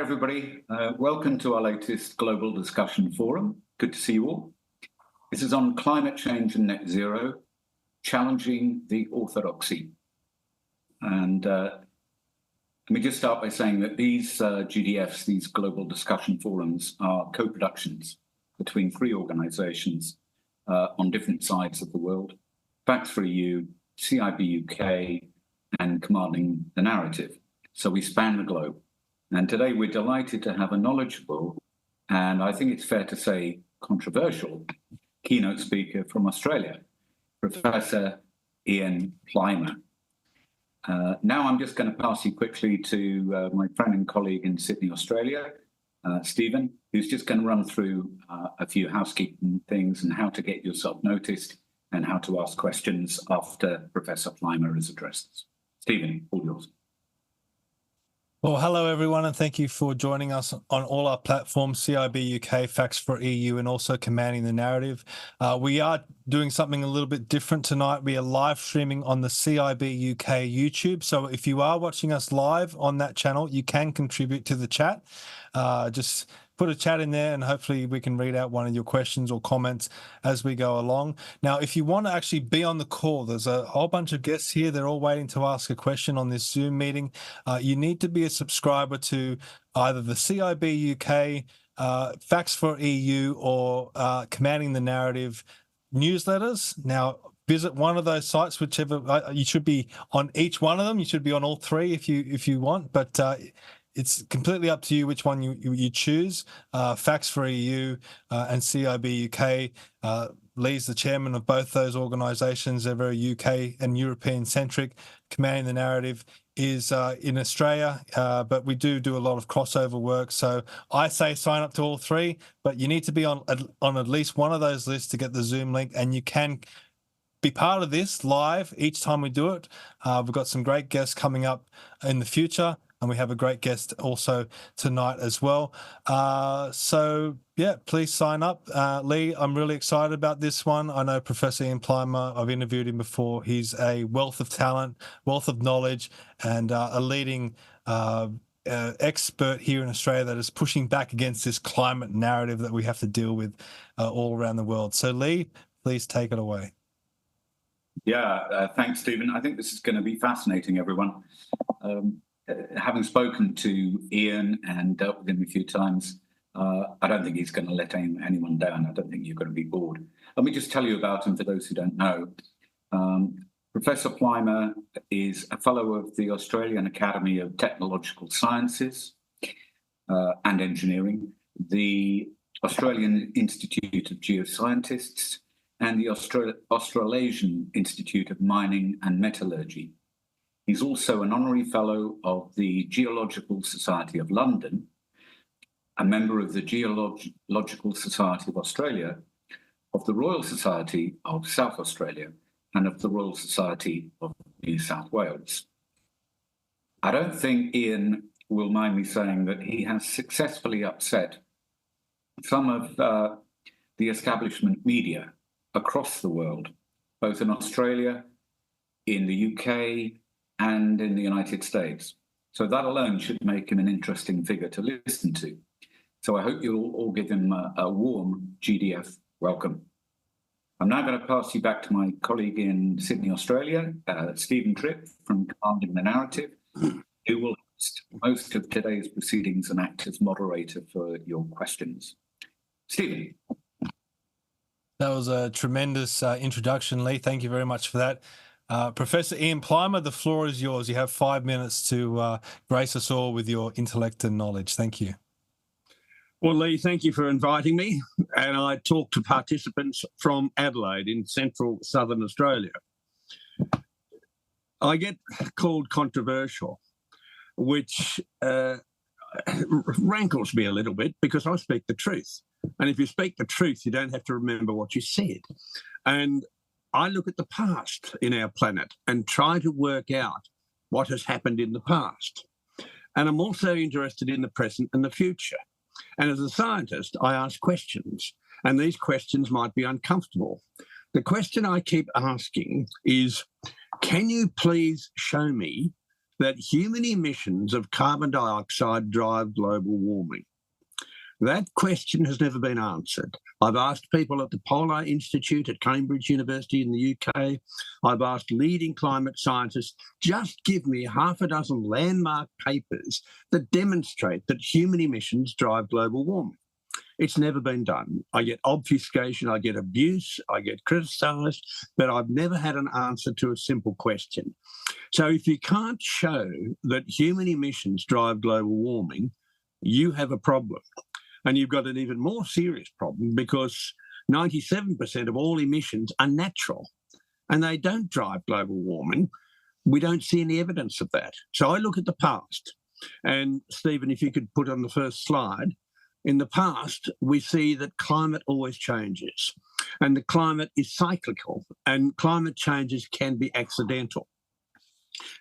everybody. Welcome to our latest Global Discussion Forum. Good to see you all. This is on climate change and net zero, challenging the orthodoxy. And let me just start by saying that these GDFs, these Global Discussion Forums, are co-productions between three organisations on different sides of the world: Facts for EU, cibuk, and Commanding the Narrative. So we span the globe. And today we're delighted to have a knowledgeable, and I think it's fair to say controversial, keynote speaker from Australia, Professor Ian Plimer. Now I'm just going to pass you quickly to my friend and colleague in Sydney, Australia, Stephen, who's just going to run through a few housekeeping things and how to get yourself noticed and how to ask questions after Professor Plimer has addressed us. Stephen, all yours. Well, hello, everyone, and thank you for joining us on all our platforms, cibuk, Facts for EU, and also Commanding the Narrative. We are doing something a little bit different tonight. We are live streaming on the cibuk YouTube. So if you are watching us live on that channel, you can contribute to the chat. Just put a chat in there and hopefully we can read out one of your questions or comments as we go along. Now, if you want to actually be on the call, there's a whole bunch of guests here. They're all waiting to ask a question on this Zoom meeting. You need to be a subscriber to either the cibuk, Facts for EU, or Commanding the Narrative newsletters. Now, visit one of those sites, whichever. You should be on each one of them. You should be on all three if you want, but it's completely up to you which one you choose. Facts for EU and cibuk. Lee's the chairman of both those organisations. They're very UK and European centric. Commanding the Narrative is in Australia, but we do a lot of crossover work. So I say sign up to all three, but you need to be on at least one of those lists to get the Zoom link, and you can be part of this live each time we do it. We've got some great guests coming up in the future, and we have a great guest also tonight as well. So yeah, please sign up. Lee, I'm really excited about this one. I know Professor Ian Plimer, I've interviewed him before. He's a wealth of talent, wealth of knowledge, and a leading expert here in Australia that is pushing back against this climate narrative that we have to deal with all around the world. So Lee, please take it away. Yeah, thanks, Stephen. I think this is going to be fascinating, everyone. Having spoken to Ian and dealt with him a few times, I don't think he's going to let anyone down. I don't think you're going to be bored. Let me just tell you about him for those who don't know. Professor Plimer is a fellow of the Australian Academy of Technological Sciences and Engineering, the Australian Institute of Geoscientists, and the Australasian Institute of Mining and Metallurgy. He's also an honorary fellow of the Geological Society of London, a member of the Geological Society of Australia, of the Royal Society of South Australia, and of the Royal Society of New South Wales. I don't think Ian will mind me saying that he has successfully upset some of the establishment media across the world, both in Australia, in the UK, and in the United States. So that alone should make him an interesting figure to listen to. So I hope you'll all give him a warm GDF welcome. I'm now going to pass you back to my colleague in Sydney, Australia, Stephen Tripp from Commanding the Narrative, who will host most of today's proceedings and act as moderator for your questions. Stephen. That was a tremendous introduction, Lee. Thank you very much for that. Professor Ian Plimer, the floor is yours. You have 5 minutes to grace us all with your intellect and knowledge. Thank you. Well, Lee, thank you for inviting me. And I talk to participants from Adelaide in central southern Australia. I get called controversial, which rankles me a little bit because I speak the truth. And if you speak the truth, you don't have to remember what you said. And I look at the past in our planet and try to work out what has happened in the past. And I'm also interested in the present and the future. And as a scientist, I ask questions, and these questions might be uncomfortable. The question I keep asking is, can you please show me that human emissions of carbon dioxide drive global warming? That question has never been answered. I've asked people at the Polar Institute at Cambridge University in the UK. I've asked leading climate scientists, just give me half a dozen landmark papers that demonstrate that human emissions drive global warming. It's never been done. I get obfuscation, I get abuse, I get criticised, but I've never had an answer to a simple question. So if you can't show that human emissions drive global warming, you have a problem. And you've got an even more serious problem because 97% of all emissions are natural and they don't drive global warming. We don't see any evidence of that. So I look at the past. And Stephen, if you could put on the first slide, in the past, we see that climate always changes and the climate is cyclical and climate changes can be accidental.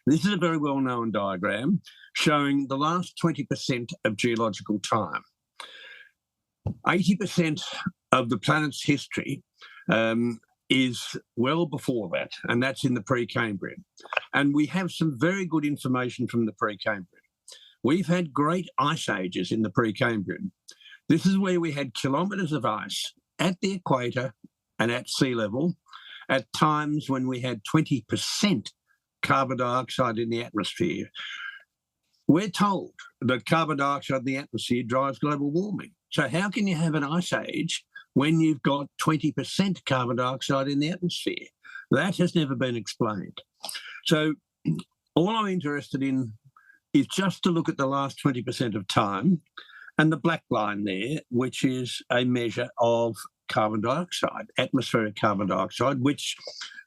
This is a very well-known diagram showing the last 20% of geological time. 80% of the planet's history is well before that, and that's in the Precambrian. And we have some very good information from the Precambrian. We've had great ice ages in the Precambrian. This is where we had kilometres of ice at the equator and at sea level at times when we had 20% carbon dioxide in the atmosphere. We're told that carbon dioxide in the atmosphere drives global warming. So how can you have an ice age when you've got 20% carbon dioxide in the atmosphere? That has never been explained. So all I'm interested in is just to look at the last 20% of time and the black line there, which is a measure of carbon dioxide, atmospheric carbon dioxide, which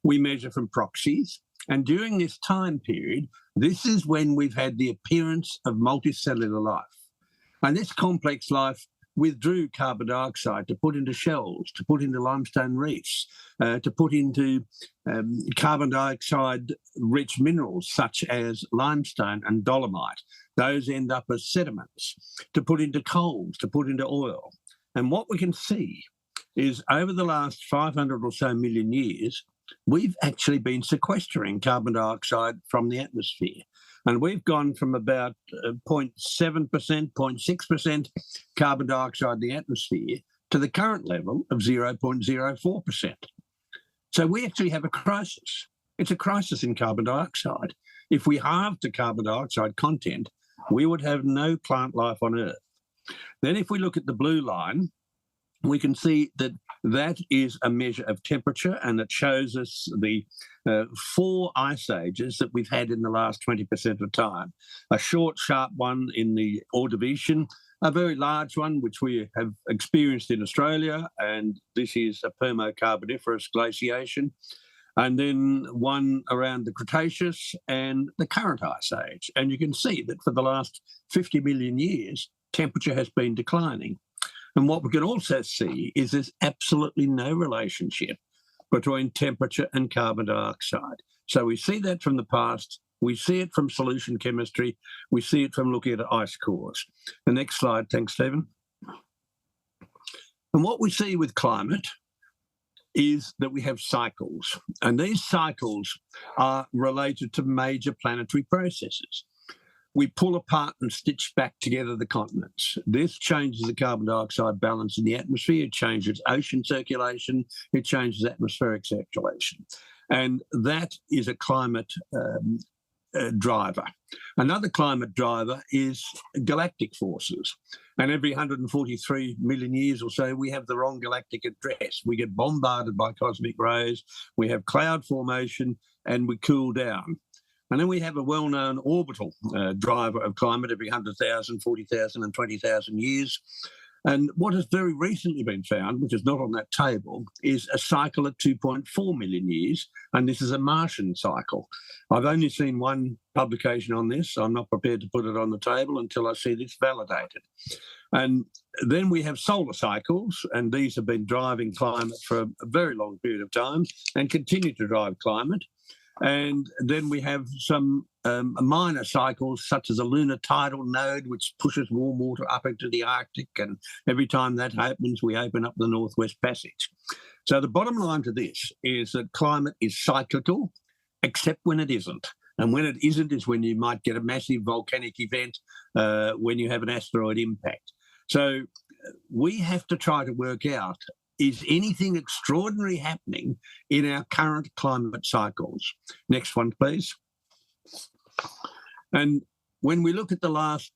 we measure from proxies. And during this time period, this is when we've had the appearance of multicellular life. And this complex life withdrew carbon dioxide to put into shells, to put into limestone reefs, to put into carbon dioxide-rich minerals such as limestone and dolomite. Those end up as sediments, to put into coals, to put into oil. And what we can see is over the last 500 or so million years, we've actually been sequestering carbon dioxide from the atmosphere. And we've gone from about 0.7%, 0.6% carbon dioxide in the atmosphere to the current level of 0.04%. So we actually have a crisis. It's a crisis in carbon dioxide. If we halved the carbon dioxide content, we would have no plant life on Earth. Then if we look at the blue line, we can see that that is a measure of temperature, and it shows us the 4 ice ages that we've had in the last 20% of time. A short, sharp one in the Ordovician, a very large one, which we have experienced in Australia, and this is a Permo-Carboniferous glaciation, and then one around the Cretaceous and the current ice age. And you can see that for the last 50 million years, temperature has been declining. And what we can also see is there's absolutely no relationship between temperature and carbon dioxide. So we see that from the past, we see it from solution chemistry, we see it from looking at ice cores. The next slide, thanks, Stephen. And what we see with climate is that we have cycles, and these cycles are related to major planetary processes. We pull apart and stitch back together the continents. This changes the carbon dioxide balance in the atmosphere, it changes ocean circulation, it changes atmospheric circulation. And that is a climate driver. Another climate driver is galactic forces. And every 143 million years or so, we have the wrong galactic address. We get bombarded by cosmic rays, we have cloud formation, and we cool down. And then we have a well-known orbital driver of climate every 100,000, 40,000 and 20,000 years. And what has very recently been found, which is not on that table, is a cycle at 2.4 million years, and this is a Martian cycle. I've only seen one publication on this. So I'm not prepared to put it on the table until I see this validated. And then we have solar cycles, and these have been driving climate for a very long period of time and continue to drive climate. And then we have some minor cycles, such as a lunar tidal node, which pushes warm water up into the Arctic. And every time that happens, we open up the Northwest Passage. So the bottom line to this is that climate is cyclical, except when it isn't. And when it isn't is when you might get a massive volcanic event, when you have an asteroid impact. So we have to try to work out, is anything extraordinary happening in our current climate cycles? Next one, please. And when we look at the last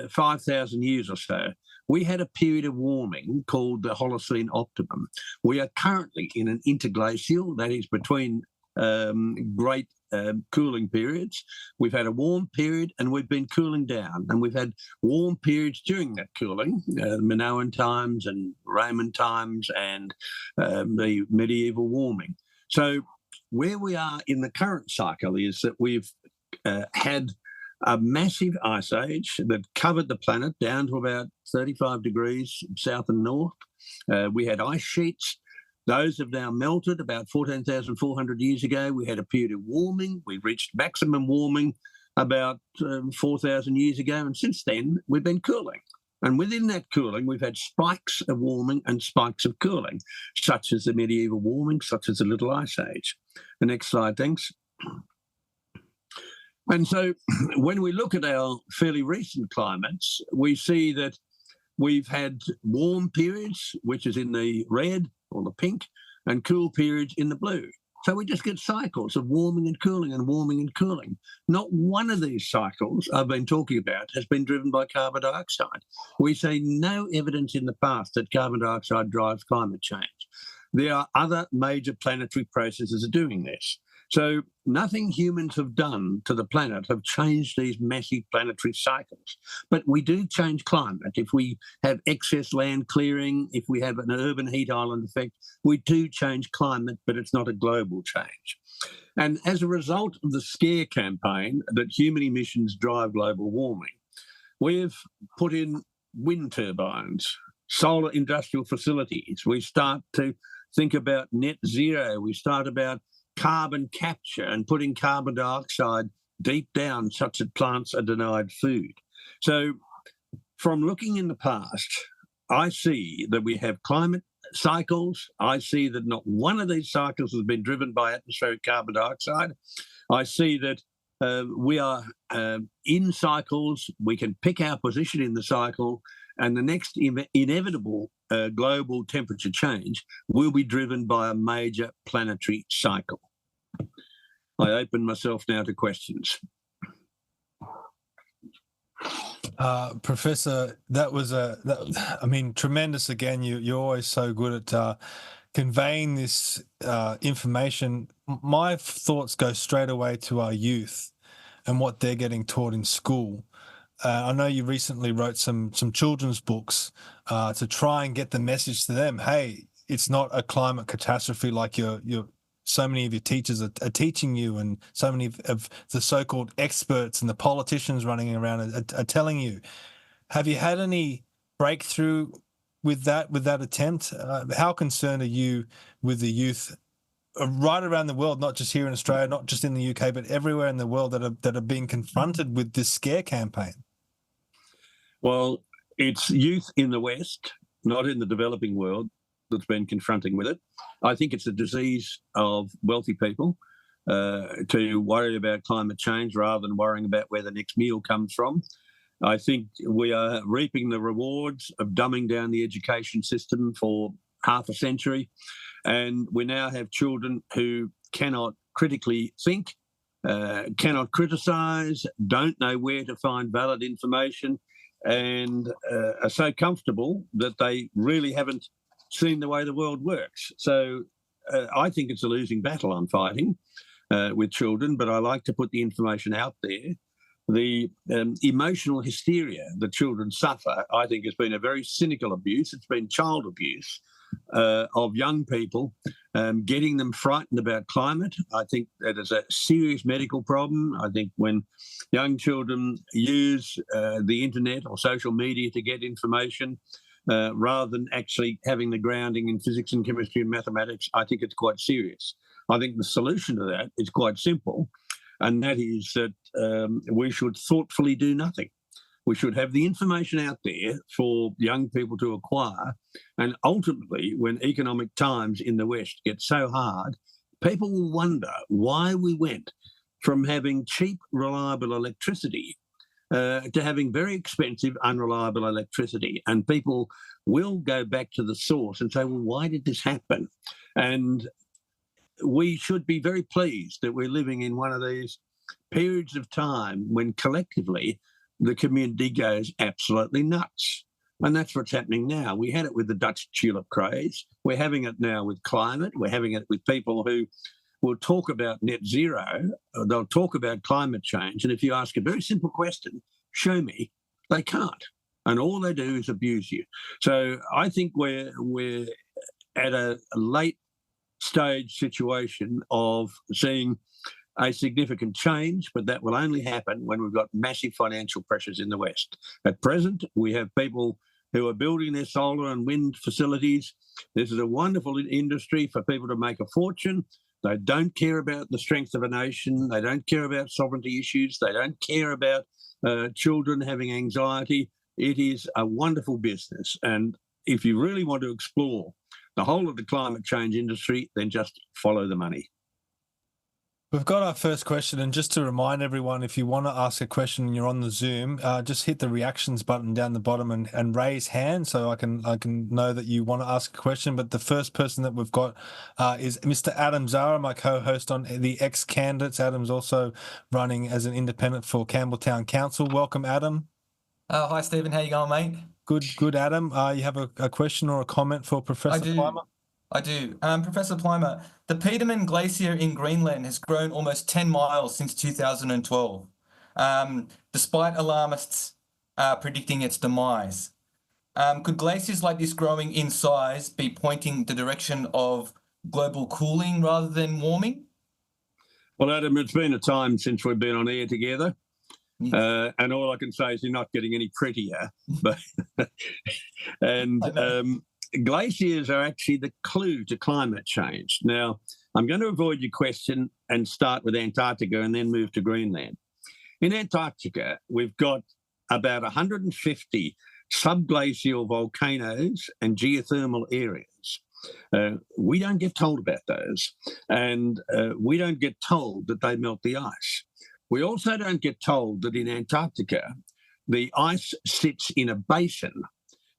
5,000 years or so, we had a period of warming called the Holocene optimum. We are currently in an interglacial, that is between great cooling periods. We've had a warm period and we've been cooling down, and we've had warm periods during that cooling, Minoan times and Roman times and the medieval warming. So where we are in the current cycle is that we've had a massive ice age that covered the planet down to about 35 degrees south and north. We had ice sheets. Those have now melted about 14,400 years ago. We had a period of warming. We reached maximum warming about 4,000 years ago. And since then, we've been cooling. And within that cooling, we've had spikes of warming and spikes of cooling, such as the medieval warming, such as the Little Ice Age. The next slide, thanks. And so when we look at our fairly recent climates, we see that we've had warm periods, which is in the red or the pink, and cool periods in the blue. So we just get cycles of warming and cooling and warming and cooling. Not one of these cycles I've been talking about has been driven by carbon dioxide. We see no evidence in the past that carbon dioxide drives climate change. There are other major planetary processes doing this. So nothing humans have done to the planet have changed these massive planetary cycles. But we do change climate. If we have excess land clearing, if we have an urban heat island effect, we do change climate, but it's not a global change. And as a result of the scare campaign that human emissions drive global warming, we've put in wind turbines, solar industrial facilities. We start to think about net zero. We start about carbon capture and putting carbon dioxide deep down such that plants are denied food. So from looking in the past, I see that we have climate cycles. I see that not one of these cycles has been driven by atmospheric carbon dioxide. I see that we are in cycles. We can pick our position in the cycle, and the next inevitable global temperature change will be driven by a major planetary cycle. I open myself now to questions. Professor, that was tremendous. Again, you're always so good at conveying this information. My thoughts go straight away to our youth and what they're getting taught in school. I know you recently wrote some children's books to try and get the message to them. Hey, it's not a climate catastrophe like so many of your teachers are teaching you, and so many of the so-called experts and the politicians running around are telling you. Have you had any breakthrough with that attempt? How concerned are you with the youth right around the world, not just here in Australia, not just in the UK, but everywhere in the world that are being confronted with this scare campaign? Well, it's youth in the West, not in the developing world, that's been confronting with it. I think it's a disease of wealthy people to worry about climate change rather than worrying about where the next meal comes from. I think we are reaping the rewards of dumbing down the education system for half a century, and we now have children who cannot critically think, cannot criticise, don't know where to find valid information, and are so comfortable that they really haven't seen the way the world works. So I think it's a losing battle I'm fighting with children, but I like to put the information out there. The emotional hysteria that children suffer, I think, has been a very cynical abuse. It's been child abuse of young people, getting them frightened about climate. I think that is a serious medical problem. I think when young children use the internet or social media to get information, rather than actually having the grounding in physics and chemistry and mathematics, I think it's quite serious. I think the solution to that is quite simple, and that is that we should thoughtfully do nothing. We should have the information out there for young people to acquire, and ultimately, when economic times in the West get so hard, people will wonder why we went from having cheap, reliable electricity to having very expensive, unreliable electricity. And people will go back to the source and say, well, why did this happen? And we should be very pleased that we're living in one of these periods of time when collectively the community goes absolutely nuts. And that's what's happening now. We had it with the Dutch tulip craze. We're having it now with climate. We're having it with people who will talk about net zero. They'll talk about climate change. And if you ask a very simple question, show me, they can't. And all they do is abuse you. So I think we're at a late stage situation of seeing a significant change, but that will only happen when we've got massive financial pressures in the West. At present, we have people who are building their solar and wind facilities. This is a wonderful industry for people to make a fortune. They don't care about the strength of a nation. They don't care about sovereignty issues. They don't care about children having anxiety. It is a wonderful business. And if you really want to explore the whole of the climate change industry, then just follow the money. We've got our first question, and just to remind everyone, if you want to ask a question and you're on the Zoom, just hit the reactions button down the bottom and raise hand so I can know that you want to ask a question. But the first person that we've got is Mr. Adam Zara, my co-host on the Ex-Candidates. Adam's also running as an independent for Campbelltown Council. Welcome, Adam. Hi, Stephen. How you going, mate? Good, Adam. You have a question or a comment for Professor Plimer? I do. Professor Plimer, the Petermann Glacier in Greenland has grown almost 10 miles since 2012, despite alarmists predicting its demise. Could glaciers like this growing in size be pointing the direction of global cooling rather than warming? Well, Adam, it's been a time since we've been on air together. And all I can say is you're not getting any prettier. But glaciers are actually the clue to climate change. Now, I'm going to avoid your question and start with Antarctica and then move to Greenland. In Antarctica, we've got about 150 subglacial volcanoes and geothermal areas. We don't get told about those, and we don't get told that they melt the ice. We also don't get told that in Antarctica, the ice sits in a basin.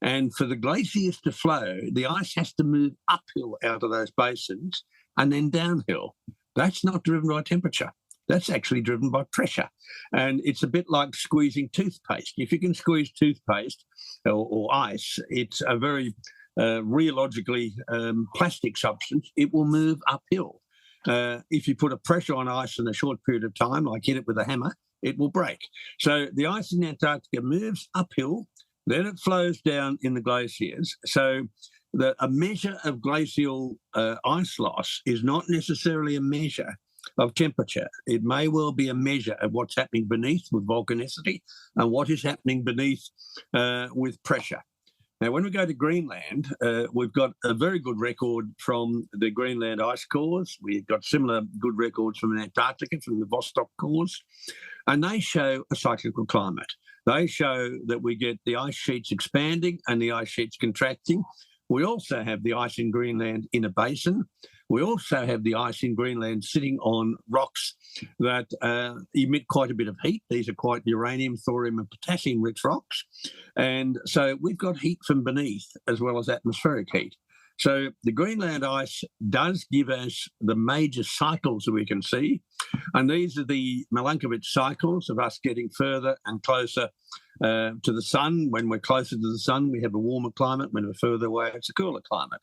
And for the glaciers to flow, the ice has to move uphill out of those basins and then downhill. That's not driven by temperature. That's actually driven by pressure. And it's a bit like squeezing toothpaste. If you can squeeze toothpaste or ice, it's a very rheologically plastic substance. It will move uphill. If you put a pressure on ice in a short period of time, like hit it with a hammer, it will break. So the ice in Antarctica moves uphill. Then it flows down in the glaciers. So a measure of glacial ice loss is not necessarily a measure of temperature. It may well be a measure of what's happening beneath with volcanicity and what is happening beneath with pressure. Now, when we go to Greenland, we've got a very good record from the Greenland ice cores. We've got similar good records from Antarctica, from the Vostok cores, and they show a cyclical climate. They show that we get the ice sheets expanding and the ice sheets contracting. We also have the ice in Greenland in a basin. We also have the ice in Greenland sitting on rocks that emit quite a bit of heat. These are quite uranium, thorium, and potassium-rich rocks. And so we've got heat from beneath as well as atmospheric heat. So the Greenland ice does give us the major cycles that we can see. And these are the Milankovitch cycles of us getting further and closer to the sun. When we're closer to the sun, we have a warmer climate. When we're further away, it's a cooler climate.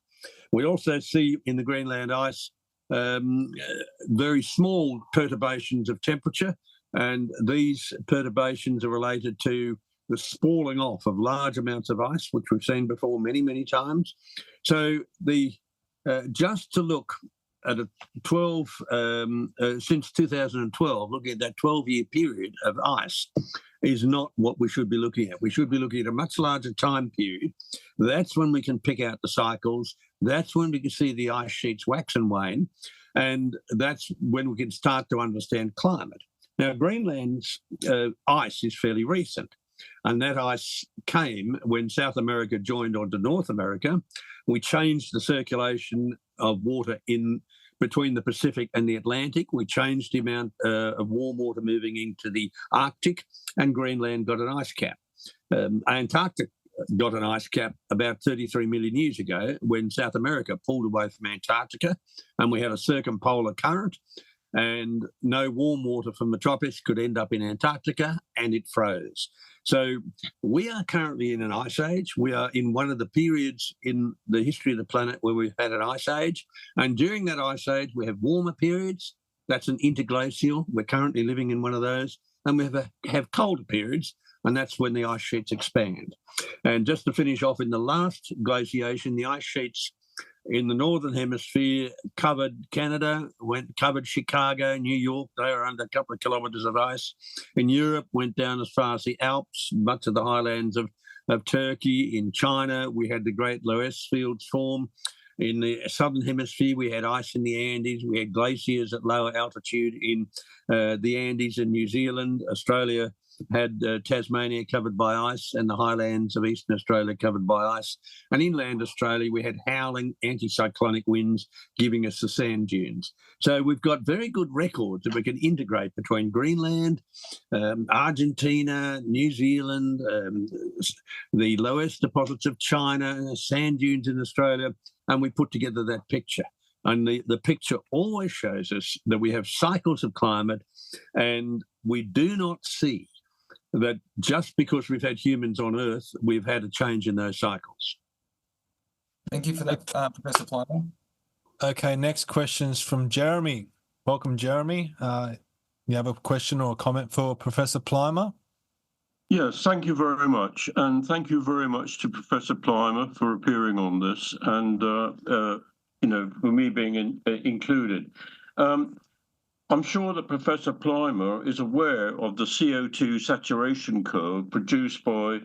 We also see in the Greenland ice very small perturbations of temperature. And these perturbations are related to the spalling off of large amounts of ice, which we've seen before many, many times. So just to look at a 12, since 2012, looking at that 12-year period of ice is not what we should be looking at. We should be looking at a much larger time period. That's when we can pick out the cycles. That's when we can see the ice sheets wax and wane. And that's when we can start to understand climate. Now, Greenland's ice is fairly recent. And that ice came when South America joined onto North America. We changed the circulation of water in between the Pacific and the Atlantic. We changed the amount of warm water moving into the Arctic, and Greenland got an ice cap. Antarctica got an ice cap about 33 million years ago when South America pulled away from Antarctica, and we had a circumpolar current, and no warm water from the tropics could end up in Antarctica, and it froze. So we are currently in an ice age. We are in one of the periods in the history of the planet where we've had an ice age. And during that ice age, we have warmer periods. That's an interglacial. We're currently living in one of those. And we have colder periods, and that's when the ice sheets expand. And just to finish off, in the last glaciation, the ice sheets in the Northern Hemisphere covered Canada, covered Chicago, New York. They were under a couple of kilometres of ice. In Europe, went down as far as the Alps, much of the highlands of Turkey. In China, we had the Great Loess Fields form. In the Southern Hemisphere, we had ice in the Andes. We had glaciers at lower altitude in the Andes in New Zealand. Australia had Tasmania covered by ice, and the highlands of Eastern Australia covered by ice. And inland Australia, we had howling anticyclonic winds giving us the sand dunes. So we've got very good records that we can integrate between Greenland, Argentina, New Zealand, the lowest deposits of China, sand dunes in Australia, and we put together that picture. And the picture always shows us that we have cycles of climate, and we do not see that just because we've had humans on Earth, we've had a change in those cycles. Thank you for that, Professor Plimer. Okay, next question's from Jeremy. Welcome, Jeremy. You have a question or a comment for Professor Plimer? Yes, thank you very much. And thank you very much to Professor Plimer for appearing on this and, for me being included. I'm sure that Professor Plimer is aware of the CO2 saturation curve produced by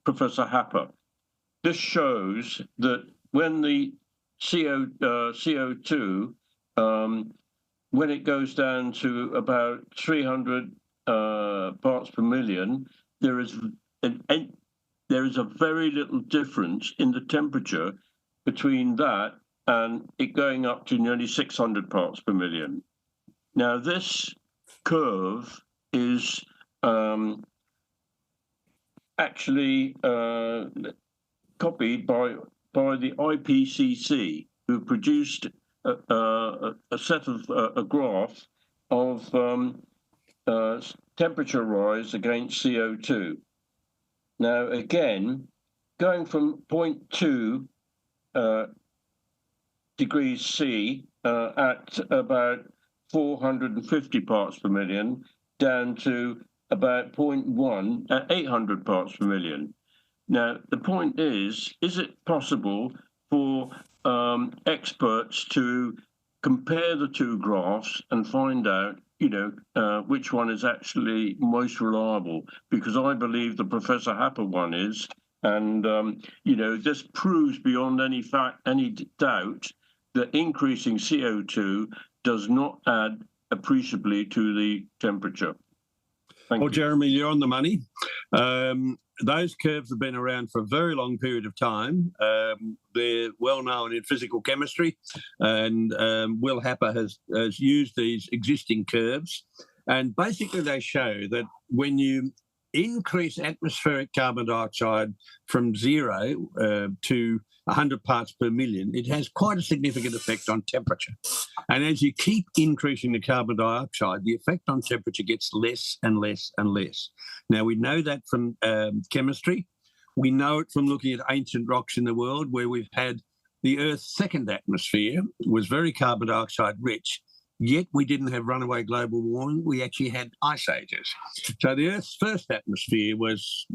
Professor Happer. This shows that when the CO2, when it goes down to about 300 parts per million, there is a very little difference in the temperature between that and it going up to nearly 600 parts per million. Now, this curve is actually copied by the IPCC, who produced a set of a graph of temperature rise against CO2. Now, again, going from 0.2 degrees C at about 450 parts per million down to about 0.1 at 800 parts per million. Now, the point is it possible for experts to compare the two graphs and find out, which one is actually most reliable? Because I believe the Professor Happer one is, and this proves beyond any doubt that increasing CO2 does not add appreciably to the temperature. Thank you. Jeremy, you're on the money. Those curves have been around for a very long period of time. They're well known in physical chemistry, and Will Happer has used these existing curves. And basically they show that when you increase atmospheric carbon dioxide from 0 to 100 parts per million, it has quite a significant effect on temperature. And as you keep increasing the carbon dioxide, the effect on temperature gets less and less and less. Now, we know that from chemistry. We know it from looking at ancient rocks in the world, where we've had the Earth's second atmosphere was very carbon dioxide rich, yet we didn't have runaway global warming. We actually had ice ages. So the Earth's first atmosphere was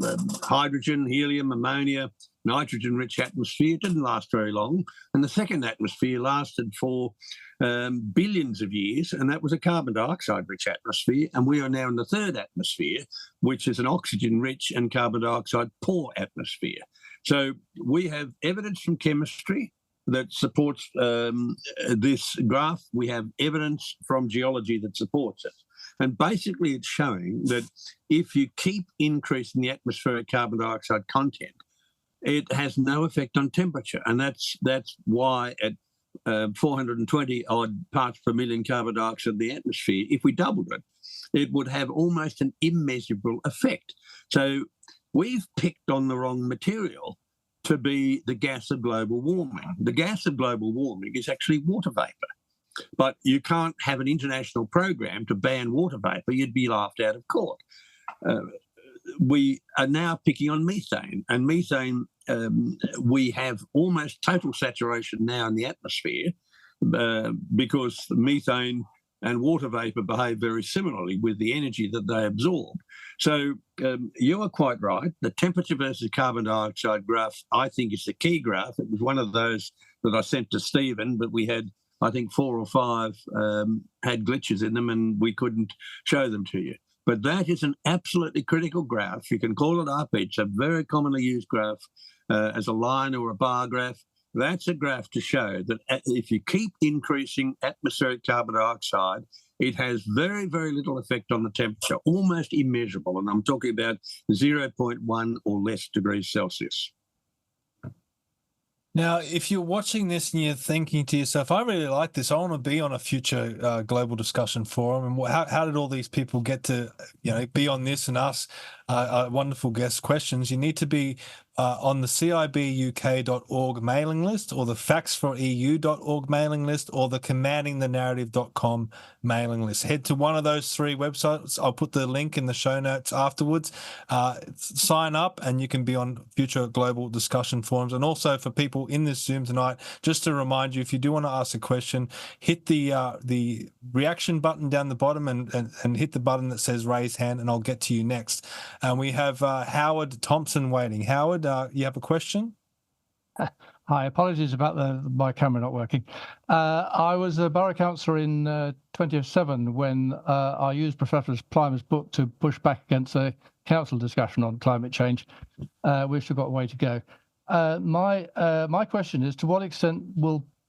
hydrogen, helium, ammonia, nitrogen-rich atmosphere. It didn't last very long. And the second atmosphere lasted for billions of years, and that was a carbon dioxide-rich atmosphere. And we are now in the third atmosphere, which is an oxygen-rich and carbon dioxide-poor atmosphere. So we have evidence from chemistry that supports this graph. We have evidence from geology that supports it. And basically it's showing that if you keep increasing the atmospheric carbon dioxide content, it has no effect on temperature. And that's why at 420 odd parts per million carbon dioxide in the atmosphere, if we doubled it, it would have almost an immeasurable effect. So we've picked on the wrong material to be the gas of global warming. The gas of global warming is actually water vapour. But you can't have an international program to ban water vapour. You'd be laughed out of court. We are now picking on methane, and methane, we have almost total saturation now in the atmosphere because methane and water vapour behave very similarly with the energy that they absorb. So you are quite right. The temperature versus carbon dioxide graph, I think, is the key graph. It was one of those that I sent to Stephen, but we had, I think, 4 or 5 had glitches in them and we couldn't show them to you. But that is an absolutely critical graph. You can call it up. It's a very commonly used graph as a line or a bar graph. That's a graph to show that if you keep increasing atmospheric carbon dioxide, it has very, very little effect on the temperature, almost immeasurable. And I'm talking about 0.1 or less degrees Celsius. Now, if you're watching this and you're thinking to yourself, I really like this, I want to be on a future global discussion forum, and how did all these people get to be on this and ask wonderful guest questions? You need to be on the cibuk.org mailing list, or the factsforeu.org mailing list, or the commandingthenarrative.com mailing list. Head to one of those 3 websites. I'll put the link in the show notes afterwards. Sign up and you can be on future global discussion forums. And also for people in this Zoom tonight, just to remind you, if you do want to ask a question, hit the reaction button down the bottom and hit the button that says raise hand, and I'll get to you next. And we have Howard Thompson waiting. Howard, you have a question? Hi, apologies about my camera not working. I was a borough councillor in 2007 when I used Professor Plimer's book to push back against a council discussion on climate change. We've still got a way to go. My question is, to what extent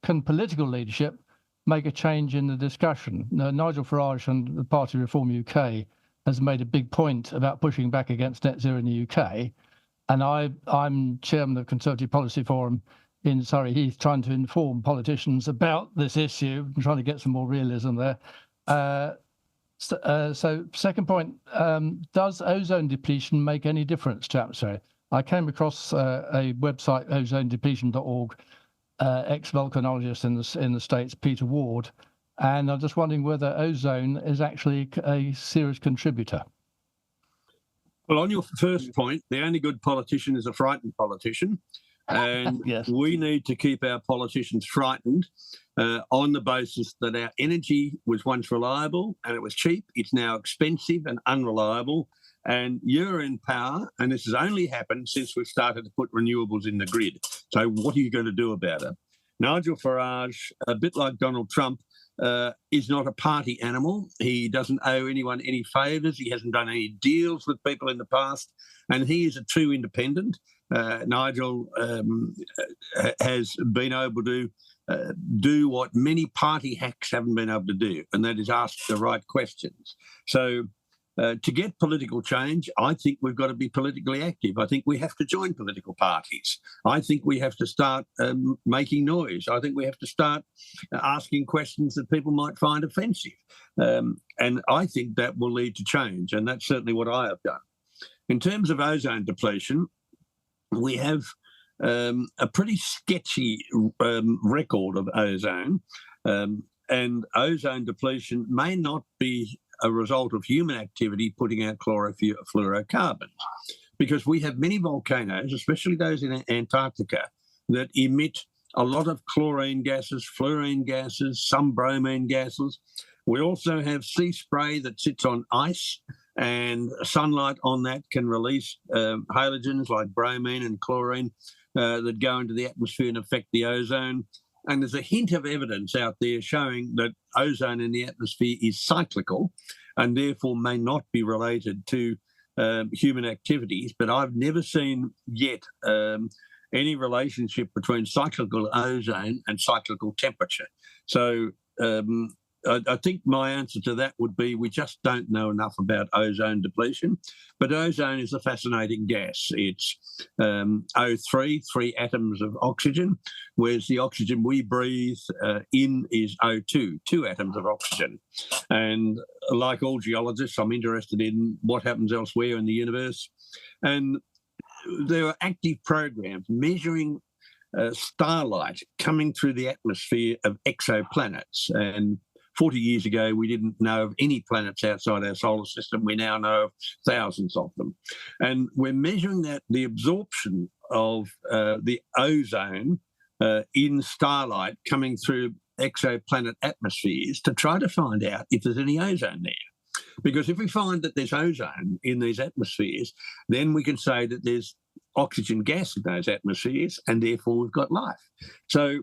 can political leadership make a change in the discussion? Nigel Farage and the Party Reform UK has made a big point about pushing back against net zero in the UK. And I'm chairman of the Conservative Policy Forum in Surrey Heath, trying to inform politicians about this issue and trying to get some more realism there. So second point, does ozone depletion make any difference to atmosphere? I came across a website, ozonedepletion.org, ex-volcanologist in the States, Peter Ward, and I'm just wondering whether ozone is actually a serious contributor. Well, on your first point, the only good politician is a frightened politician. And Yes. We need to keep our politicians frightened on the basis that our energy was once reliable and it was cheap. It's now expensive and unreliable. And you're in power, and this has only happened since we've started to put renewables in the grid. So what are you going to do about it? Nigel Farage, a bit like Donald Trump, is not a party animal. He doesn't owe anyone any favours. He hasn't done any deals with people in the past, and he is a true independent. Nigel has been able to do what many party hacks haven't been able to do, and that is ask the right questions. So to get political change, I think we've got to be politically active. I think we have to join political parties. I think we have to start making noise. I think we have to start asking questions that people might find offensive. And I think that will lead to change, and that's certainly what I have done. In terms of ozone depletion, we have a pretty sketchy record of ozone, and ozone depletion may not be a result of human activity putting out chlorofluorocarbons, because we have many volcanoes, especially those in Antarctica, that emit a lot of chlorine gases, fluorine gases, some bromine gases. We also have sea spray that sits on ice, and sunlight on that can release halogens like bromine and chlorine that go into the atmosphere and affect the ozone. And there's a hint of evidence out there showing that ozone in the atmosphere is cyclical and therefore may not be related to human activities. But I've never seen yet any relationship between cyclical ozone and cyclical temperature. So I think my answer to that would be we just don't know enough about ozone depletion. But ozone is a fascinating gas. It's O3, 3 atoms of oxygen, whereas the oxygen we breathe in is O2, 2 atoms of oxygen. And like all geologists, I'm interested in what happens elsewhere in the universe. And there are active programs measuring starlight coming through the atmosphere of exoplanets. And 40 years ago, we didn't know of any planets outside our solar system. We now know of thousands of them. And we're measuring the absorption of the ozone in starlight coming through exoplanet atmospheres to try to find out if there's any ozone there. Because if we find that there's ozone in these atmospheres, then we can say that there's oxygen gas in those atmospheres, and therefore we've got life. So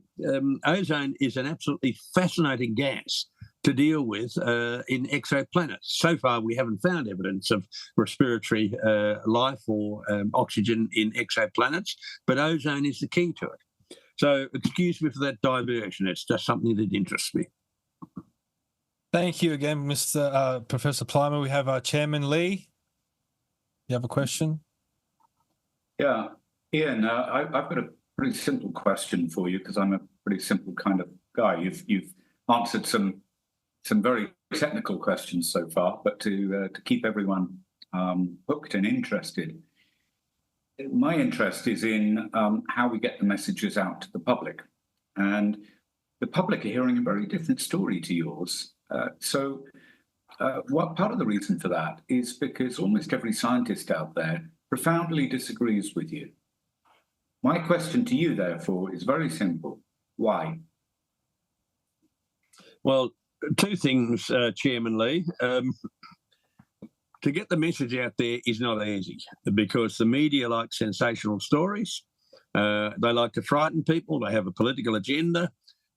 ozone is an absolutely fascinating gas to deal with in exoplanets. So far, we haven't found evidence of respiratory life or oxygen in exoplanets, but ozone is the key to it. So excuse me for that diversion. It's just something that interests me. Thank you again, Mr. Professor Plimer. We have our Chairman Lee. You have a question? Yeah, Ian, I've got a pretty simple question for you because I'm a pretty simple kind of guy. You've answered some very technical questions so far, but to keep everyone hooked and interested, my interest is in how we get the messages out to the public, and the public are hearing a very different story to yours. So what part of the reason for that is because almost every scientist out there profoundly disagrees with you. My question to you, therefore, is very simple. Why? Well, 2 things, Chairman Lee. To get the message out there is not easy because the media like sensational stories. They like to frighten people. They have a political agenda.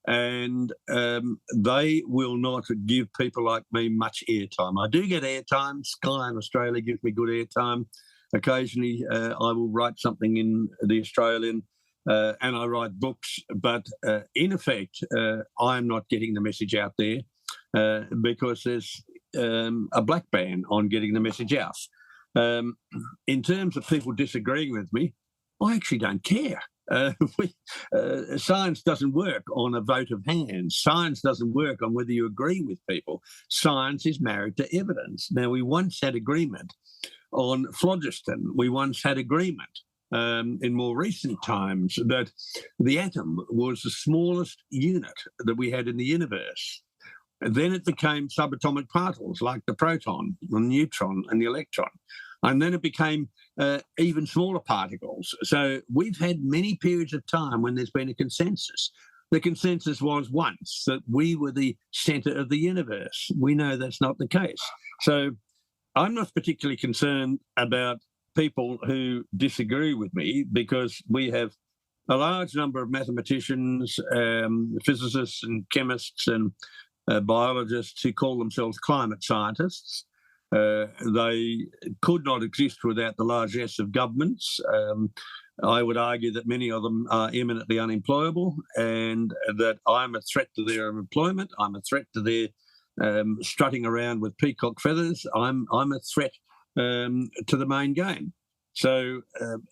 And they will not give people like me much airtime. I do get airtime. Sky in Australia gives me good airtime. Occasionally, I will write something in The Australian and I write books. But in effect, I'm not getting the message out there because there's a black ban on getting the message out. In terms of people disagreeing with me, I actually don't care. Science doesn't work on a vote of hands. Science doesn't work on whether you agree with people. Science is married to evidence. Now, we once had agreement on phlogiston. We once had agreement in more recent times that the atom was the smallest unit that we had in the universe. And then it became subatomic particles like the proton, the neutron, and the electron. And then it became even smaller particles. So we've had many periods of time when there's been a consensus. The consensus was once that we were the centre of the universe. We know that's not the case. So I'm not particularly concerned about people who disagree with me because we have a large number of mathematicians, physicists and chemists and biologists who call themselves climate scientists. They could not exist without the largesse of governments. I would argue that many of them are eminently unemployable and that I'm a threat to their employment. I'm a threat to their strutting around with peacock feathers. I'm a threat to the main game. So,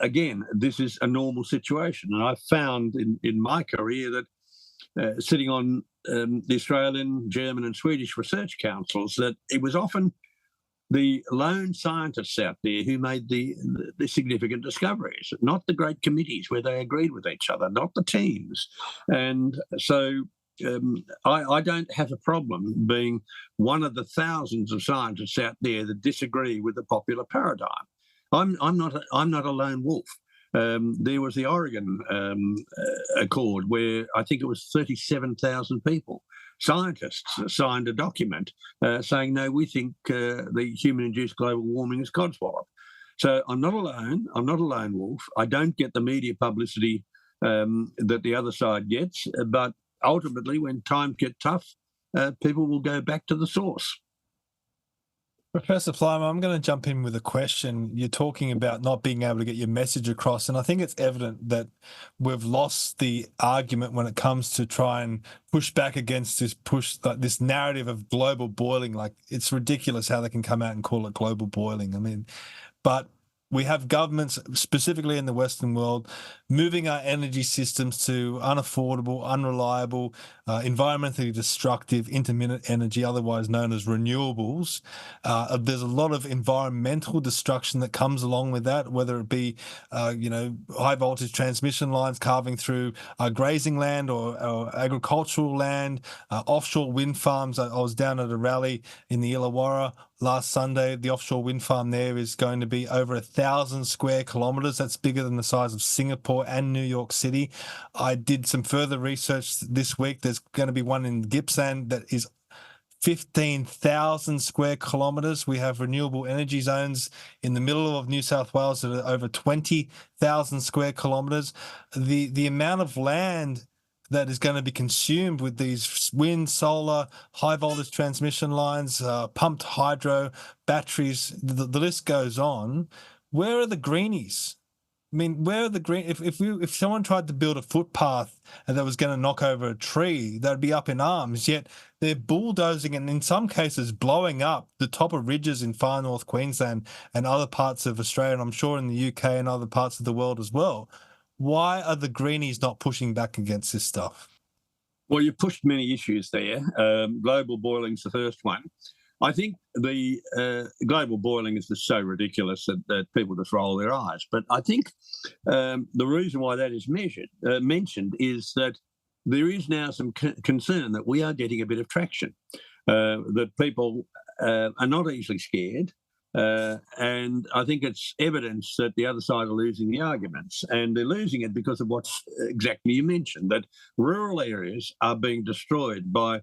again, this is a normal situation. And I've found in my career that sitting on the Australian, German and Swedish research councils, that it was often the lone scientists out there who made the significant discoveries, not the great committees where they agreed with each other, not the teams. And so I don't have a problem being one of the thousands of scientists out there that disagree with the popular paradigm. I'm not a lone wolf. There was the Oregon Accord where I think it was 37,000 people, scientists, signed a document saying, no, we think the human-induced global warming is codswallop. So I'm not alone. I'm not a lone wolf. I don't get the media publicity that the other side gets. But ultimately, when times get tough, people will go back to the source. Professor Plimer, I'm going to jump in with a question. You're talking about not being able to get your message across, and I think it's evident that we've lost the argument when it comes to try and push back against this narrative of global boiling. Like, it's ridiculous how they can come out and call it global boiling. I mean, but we have governments, specifically in the Western world, moving our energy systems to unaffordable, unreliable, environmentally destructive, intermittent energy, otherwise known as renewables. There's a lot of environmental destruction that comes along with that, whether it be, high voltage transmission lines carving through grazing land or agricultural land, offshore wind farms. I was down at a rally in the Illawarra last Sunday. The offshore wind farm there is going to be over 1,000 square kilometres. That's bigger than the size of Singapore and New York City. I did some further research this week. There's going to be one in Gippsland that is 15,000 square kilometres. We have renewable energy zones in the middle of New South Wales that are over 20,000 square kilometres. The amount of land that is going to be consumed with these wind, solar, high voltage transmission lines, pumped hydro, batteries, the list goes on. Where are the greenies? I mean, where are the green? If someone tried to build a footpath that was going to knock over a tree, they'd be up in arms. Yet they're bulldozing and in some cases blowing up the top of ridges in far north Queensland and other parts of Australia, and I'm sure in the UK and other parts of the world as well. Why are the greenies not pushing back against this stuff? Well, you pushed many issues there. Global boiling's the first one. I think the global boiling is just so ridiculous that people just roll their eyes. But I think the reason why that is mentioned is that there is now some concern that we are getting a bit of traction, that people are not easily scared. And I think it's evidence that the other side are losing the arguments, and they're losing it because of what's exactly you mentioned, that rural areas are being destroyed by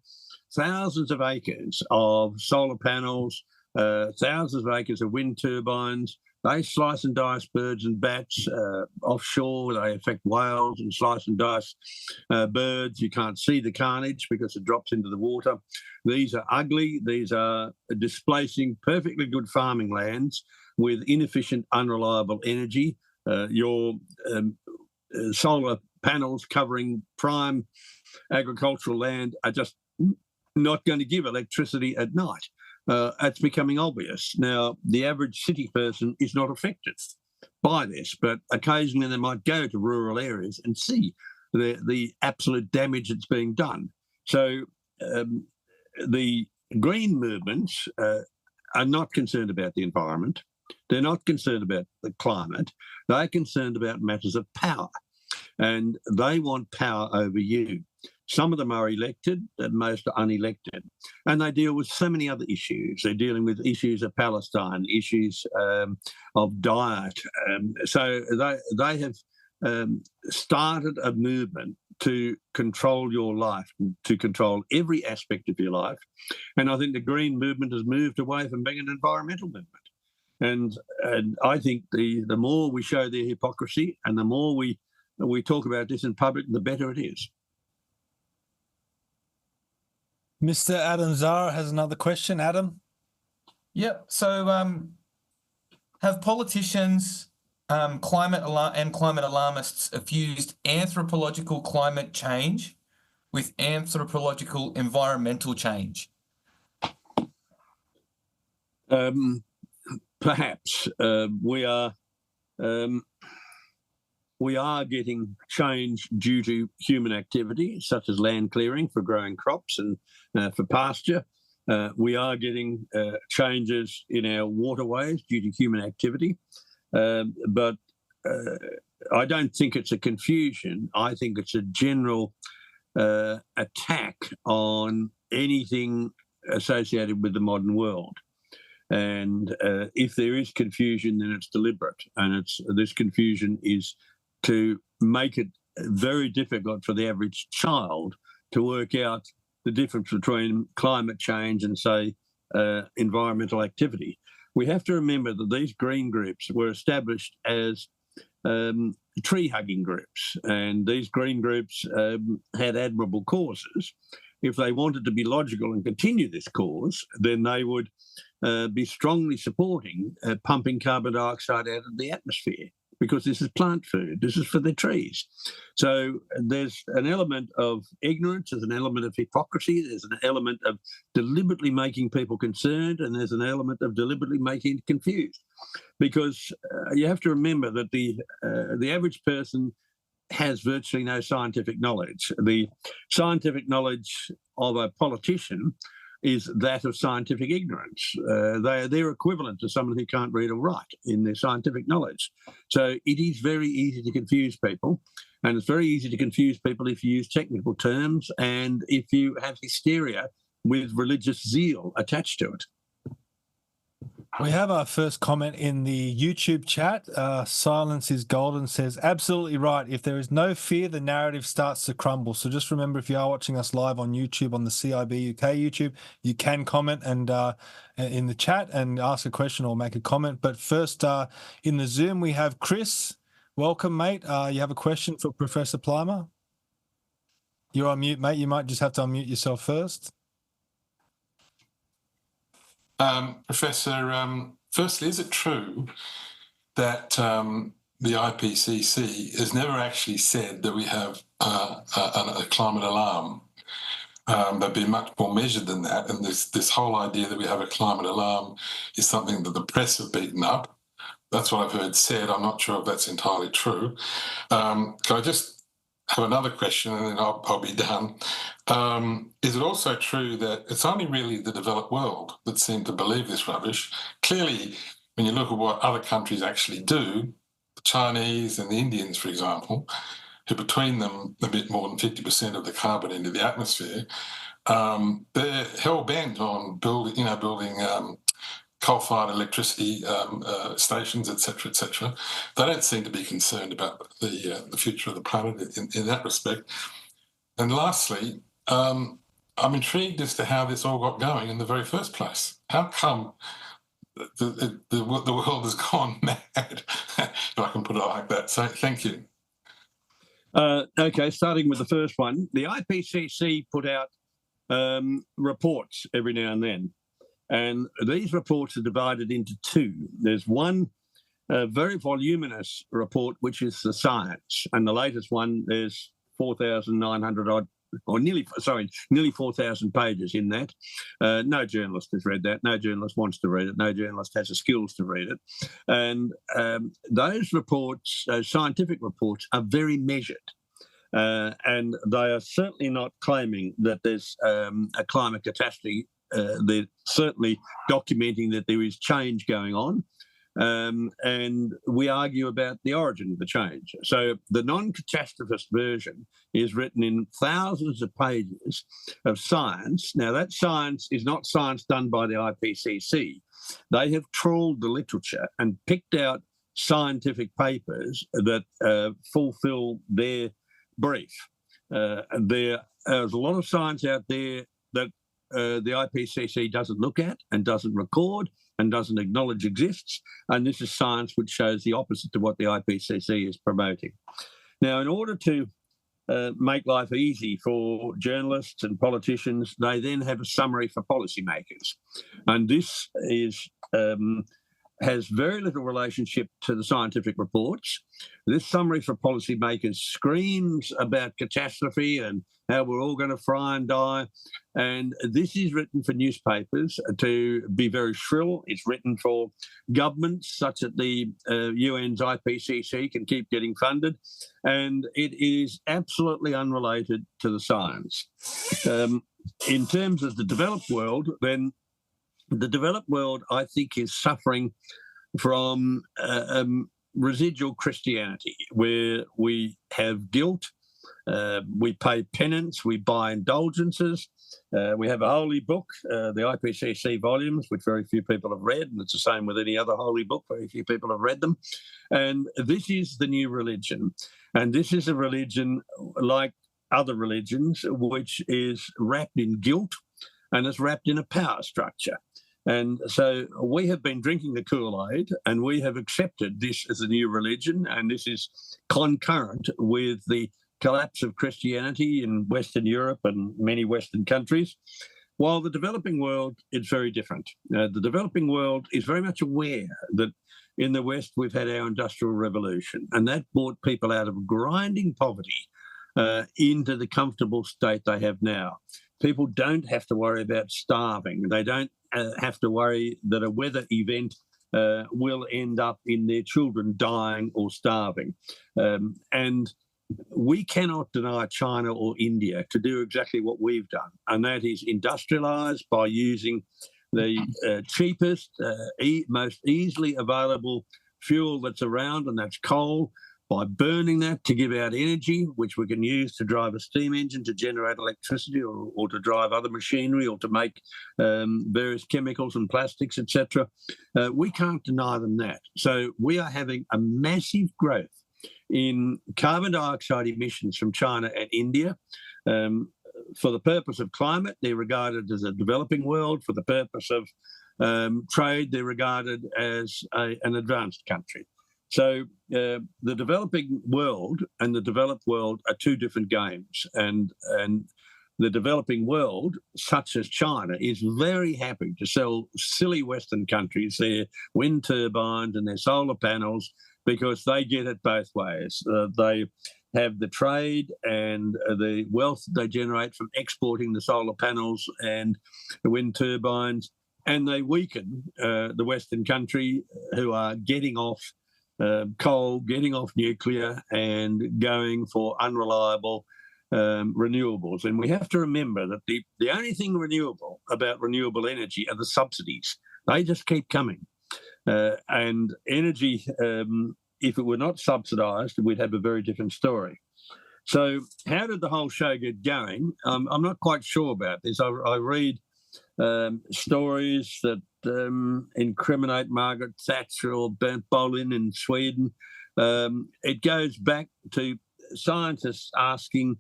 thousands of acres of solar panels, thousands of acres of wind turbines. They slice and dice birds and bats offshore. They affect whales and slice and dice birds. You can't see the carnage because it drops into the water. These are ugly. These are displacing perfectly good farming lands with inefficient, unreliable energy. Your solar panels covering prime agricultural land are just not going to give electricity at night. It's becoming obvious. Now, the average city person is not affected by this, but occasionally they might go to rural areas and see the absolute damage that's being done. So the green movements are not concerned about the environment. They're not concerned about the climate. They're concerned about matters of power, and they want power over you. Some of them are elected, and most are unelected. And they deal with so many other issues. They're dealing with issues of Palestine, issues of diet. So they have started a movement to control your life, to control every aspect of your life. And I think the Green movement has moved away from being an environmental movement. And I think the more we show their hypocrisy and the more we talk about this in public, the better it is. Mr. Adam Zara has another question. Adam? Yep. So have politicians, climate alarmists fused anthropological climate change with anthropological environmental change? Perhaps we are getting change due to human activity, such as land clearing for growing crops and for pasture. We are getting changes in our waterways due to human activity. But I don't think it's a confusion. I think it's a general attack on anything associated with the modern world. And if there is confusion, then it's deliberate. And this confusion is to make it very difficult for the average child to work out the difference between climate change and, say, environmental activity. We have to remember that these green groups were established as tree-hugging groups, and these green groups had admirable causes. if they wanted to be logical and continue this cause, then they would be strongly supporting pumping carbon dioxide out of the atmosphere, because this is plant food. This is for the trees. So there's an element of ignorance, there's an element of hypocrisy, there's an element of deliberately making people concerned, and there's an element of deliberately making it confused. Because you have to remember that the average person has virtually no scientific knowledge. The scientific knowledge of a politician is that of scientific ignorance. They're equivalent to someone who can't read or write in their scientific knowledge. So it is very easy to confuse people, and it's very easy to confuse people if you use technical terms and if you have hysteria with religious zeal attached to it. We have our first comment in the YouTube chat. Silence is Golden says, absolutely right. If there is no fear, the narrative starts to crumble. So just remember, if you are watching us live on YouTube, on the CIB UK YouTube, you can comment and in the chat and ask a question or make a comment. But first, in the Zoom, we have Chris. Welcome, mate. You have a question for Professor Plimer? You're on mute, mate. You might just have to unmute yourself first. Professor, firstly, is it true that the IPCC has never actually said that we have a climate alarm? They've been much more measured than that, and this whole idea that we have a climate alarm is something that the press have beaten up. That's what I've heard said. I'm not sure if that's entirely true. Can I just have another question, and then I'll be done? Is it also true that it's only really the developed world that seem to believe this rubbish? Clearly, when you look at what other countries actually do, the Chinese and the Indians, for example, who between them emit more than 50% of the carbon into the atmosphere, they're hell-bent on building coal-fired electricity stations, etc., etc. They don't seem to be concerned about the future of the planet in that respect. And lastly, I'm intrigued as to how this all got going in the very first place. How come the world has gone mad, if I can put it like that? So thank you. Okay, starting with the first one, the IPCC put out reports every now and then. And these reports are divided into two. There's one very voluminous report, which is the science. And the latest one, there's 4,900 odd, or nearly 4,000 pages in that. No journalist has read that. No journalist wants to read it. No journalist has the skills to read it. And those reports, those scientific reports, are very measured. And they are certainly not claiming that there's a climate catastrophe. They're certainly documenting that there is change going on, and we argue about the origin of the change. So the non-catastrophist version is written in thousands of pages of science. Now, that science is not science done by the IPCC. They have trawled the literature and picked out scientific papers that fulfill their brief. There's a lot of science out there that the IPCC doesn't look at and doesn't record and doesn't acknowledge exists, and this is science which shows the opposite to what the IPCC is promoting. Now, in order to make life easy for journalists and politicians, they then have a summary for policymakers, and this is has very little relationship to the scientific reports. This summary for policymakers screams about catastrophe and how we're all going to fry and die. And this is written for newspapers to be very shrill. It's written for governments such that the UN's IPCC can keep getting funded. And it is absolutely unrelated to the science. In terms of the developed world, then the developed world, I think, is suffering from residual Christianity, where we have guilt, we pay penance, we buy indulgences, we have a holy book, the IPCC volumes, which very few people have read, and it's the same with any other holy book, very few people have read them. And this is the new religion. And this is a religion like other religions, which is wrapped in guilt and is wrapped in a power structure. And so we have been drinking the Kool-Aid, and we have accepted this as a new religion, and this is concurrent with the collapse of Christianity in Western Europe and many Western countries. While the developing world is very different. The developing world is very much aware that in the West we've had our industrial revolution, and that brought people out of grinding poverty into the comfortable state they have now. People don't have to worry about starving. They don't have to worry that a weather event will end up in their children dying or starving. And we cannot deny China or India to do exactly what we've done, and that is industrialise by using the cheapest, most easily available fuel that's around, and that's coal, by burning that to give out energy, which we can use to drive a steam engine to generate electricity or to drive other machinery or to make various chemicals and plastics, etc. We can't deny them that. So we are having a massive growth in carbon dioxide emissions from China and India. For the purpose of climate, they're regarded as a developing world. For the purpose of trade, they're regarded as an advanced country. So the developing world and the developed world are two different games. And the developing world, such as China, is very happy to sell silly Western countries their wind turbines and their solar panels because they get it both ways. They have the trade and the wealth they generate from exporting the solar panels and the wind turbines, and they weaken the Western country who are getting off coal, getting off nuclear, and going for unreliable renewables. And we have to remember that the only thing renewable about renewable energy are the subsidies. They just keep coming. And energy, if it were not subsidised, we'd have a very different story. So how did the whole show get going? I'm not quite sure about this. I read stories that incriminate Margaret Thatcher or Bernd Bolin in Sweden. It goes back to scientists asking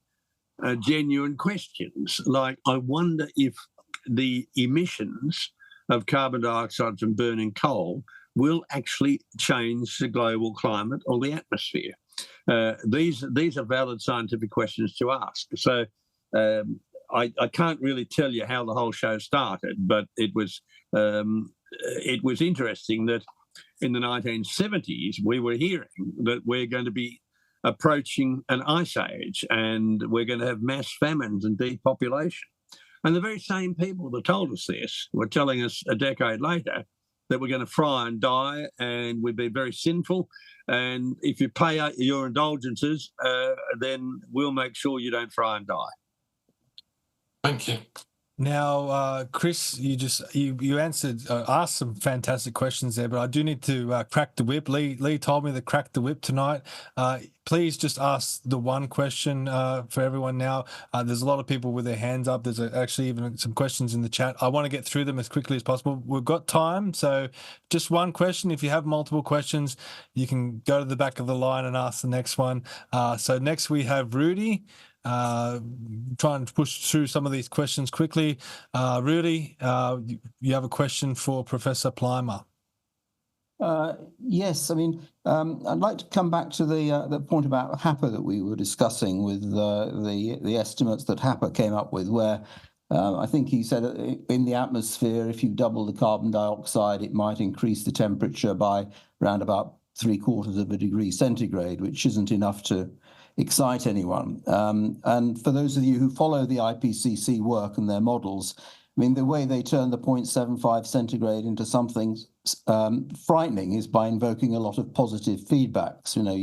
genuine questions, like, I wonder if the emissions of carbon dioxide from burning coal will actually change the global climate or the atmosphere. These are valid scientific questions to ask. So I can't really tell you how the whole show started, but it was interesting that in the 1970s we were hearing that we're going to be approaching an ice age and we're going to have mass famines and depopulation. And the very same people that told us this were telling us a decade later that we're going to fry and die and we'd be very sinful. And if you pay your indulgences, then we'll make sure you don't fry and die. Thank you. Now, Chris, you asked some fantastic questions there, but I do need to crack the whip. Lee told me to crack the whip tonight. Please just ask the one question for everyone now. There's a lot of people with their hands up. There's actually even some questions in the chat. I want to get through them as quickly as possible. We've got time, so just one question. If you have multiple questions, you can go to the back of the line and ask the next one. So next we have Rudy. Try and push through some of these questions quickly. Rudy, you have a question for Professor Plimer. Yes, I mean, I'd like to come back to the point about HAPA that we were discussing with the estimates that HAPA came up with, where I think he said in the atmosphere, if you double the carbon dioxide, it might increase the temperature by around about 3/4 degree centigrade, which isn't enough to excite anyone. And for those of you who follow the IPCC work and their models, I mean, the way they turn the 0.75 centigrade into something frightening is by invoking a lot of positive feedbacks. You know,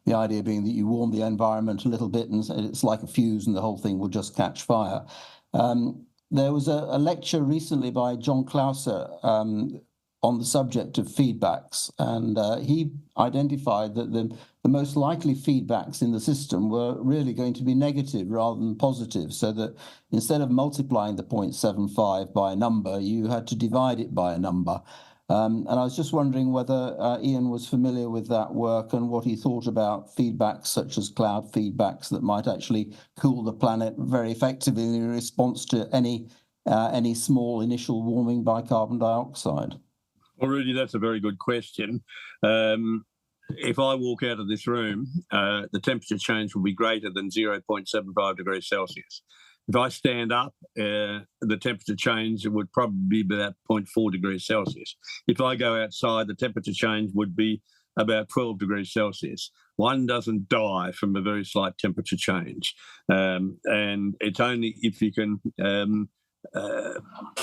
the idea being that you warm the environment a little bit and it's like a fuse and the whole thing will just catch fire. There was a lecture recently by John Clauser on the subject of feedbacks, and he identified that the most likely feedbacks in the system were really going to be negative rather than positive, so that instead of multiplying the 0.75 by a number, you had to divide it by a number. And I was just wondering whether Ian was familiar with that work and what he thought about feedbacks such as cloud feedbacks that might actually cool the planet very effectively in response to any small initial warming by carbon dioxide. Well, Rudy, that's a very good question. if I walk out of this room, the temperature change will be greater than 0.75 degrees Celsius. If I stand up, the temperature change would probably be about 0.4 degrees Celsius. If I go outside, the temperature change would be about 12 degrees Celsius. One doesn't die from a very slight temperature change. And it's only if you can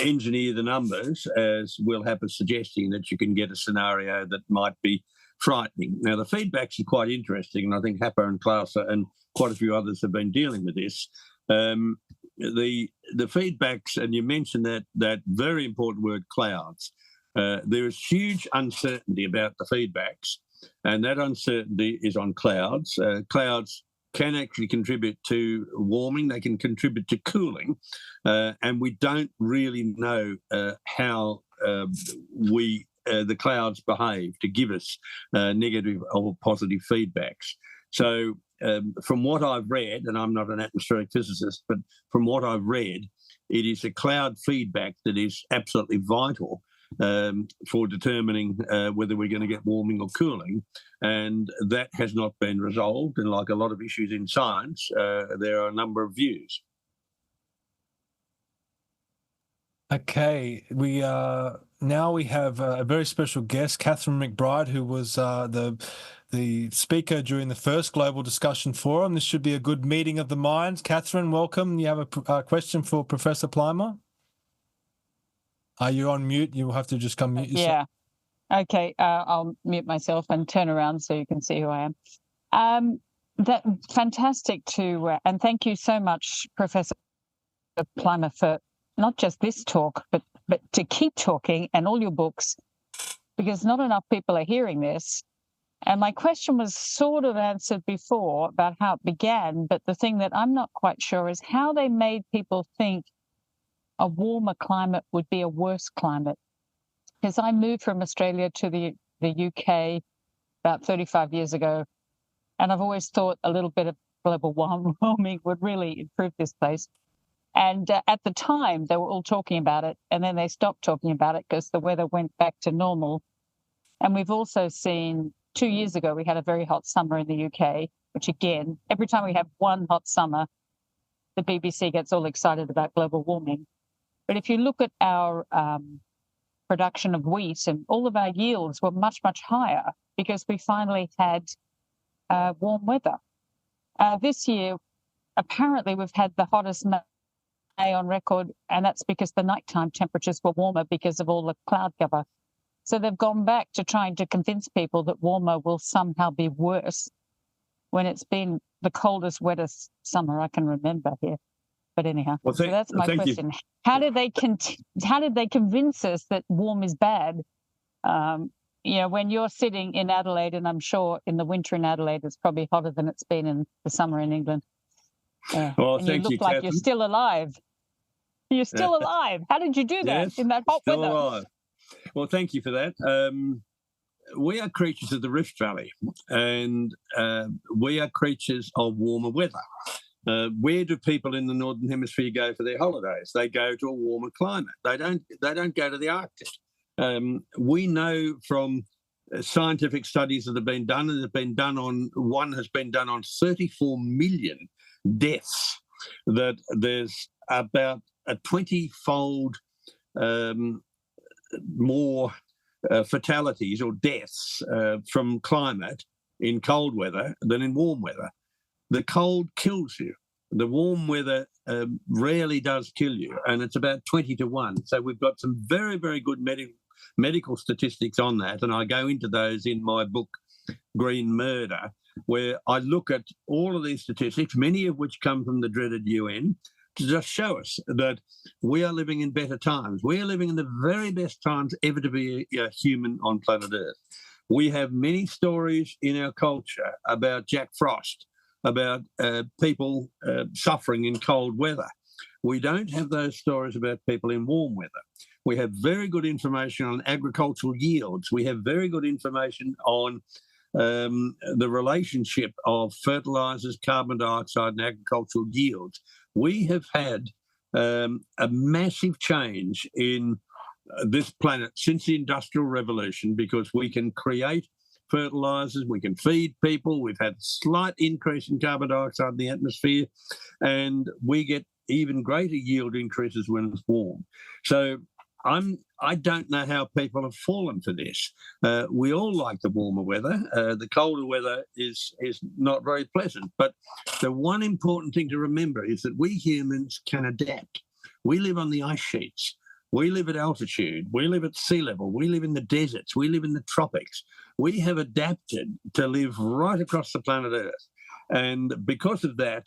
engineer the numbers, as Will Happer's suggesting, that you can get a scenario that might be frightening. Now, the feedbacks are quite interesting, and I think Happer and Klauser and quite a few others have been dealing with this. The feedbacks, and you mentioned that very important word, clouds. There is huge uncertainty about the feedbacks, and that uncertainty is on clouds. Clouds can actually contribute to warming, they can contribute to cooling, and we don't really know how the clouds behave to give us negative or positive feedbacks. So from what I've read, and I'm not an atmospheric physicist, but from what I've read, it is a cloud feedback that is absolutely vital for determining whether we're going to get warming or cooling. And that has not been resolved. And like a lot of issues in science, there are a number of views. Okay, we now we have a very special guest, Catherine McBride, who was the speaker during the first Global Discussion Forum. This should be a good meeting of the minds. Catherine, welcome. You have a question for Professor Plimer? Are you on mute? You'll have to just come mute yourself. Yeah. Okay, I'll mute myself and turn around so you can see who I am. That fantastic and thank you so much, Professor Plimer, for not just this talk, but to keep talking and all your books, because not enough people are hearing this. And my question was sort of answered before about how it began, but the thing that I'm not quite sure is how they made people think a warmer climate would be a worse climate. Because I moved from Australia to the UK about 35 years ago, and I've always thought a little bit of global warming would really improve this place. And at the time, they were all talking about it, and then they stopped talking about it because the weather went back to normal. And we've also seen 2 years ago, we had a very hot summer in the UK, which again, every time we have one hot summer, the BBC gets all excited about global warming. But if you look at our production of wheat, and all of our yields were much, much higher because we finally had warm weather. This year, apparently, we've had the hottest May on record, and that's because the nighttime temperatures were warmer because of all the cloud cover. So they've gone back to trying to convince people that warmer will somehow be worse when it's been the coldest, wettest summer I can remember here. But anyhow, so that's my question. You. How did they convince us that warm is bad? When you're sitting in Adelaide, and I'm sure in the winter in Adelaide, it's probably hotter than it's been in the summer in England. Well, and you look like Catherine. You're still alive. You're still alive. How did you do that in that hot weather? Alive. Well, thank you for that. We are creatures of the Rift Valley, and we are creatures of warmer weather. Where do people in the Northern Hemisphere go for their holidays? They go to a warmer climate. They don't go to the Arctic. We know from scientific studies that have been done, and one has been done on 34 million deaths, that there's about a 20-fold more fatalities or deaths from climate in cold weather than in warm weather. The cold kills you. The warm weather rarely does kill you, and it's about 20 to 1. So we've got some very, very good medical statistics on that, and I go into those in my book, Green Murder, where I look at all of these statistics, many of which come from the dreaded UN, to just show us that we are living in better times. We are living in the very best times ever to be a human on planet Earth. We have many stories in our culture about Jack Frost, about people suffering in cold weather. We don't have those stories about people in warm weather. We have very good information on agricultural yields. We have very good information on the relationship of fertilizers, carbon dioxide, and agricultural yields. We have had a massive change in this planet since the Industrial Revolution, because we can create fertilizers, we can feed people. We've had a slight increase in carbon dioxide in the atmosphere, and we get even greater yield increases when it's warm. So I don't know how people have fallen for this. We all like the warmer weather. The colder weather is not very pleasant. But the one important thing to remember is that we humans can adapt. We live on the ice sheets. We live at altitude. We live at sea level. We live in the deserts. We live in the tropics. We have adapted to live right across the planet Earth. And because of that,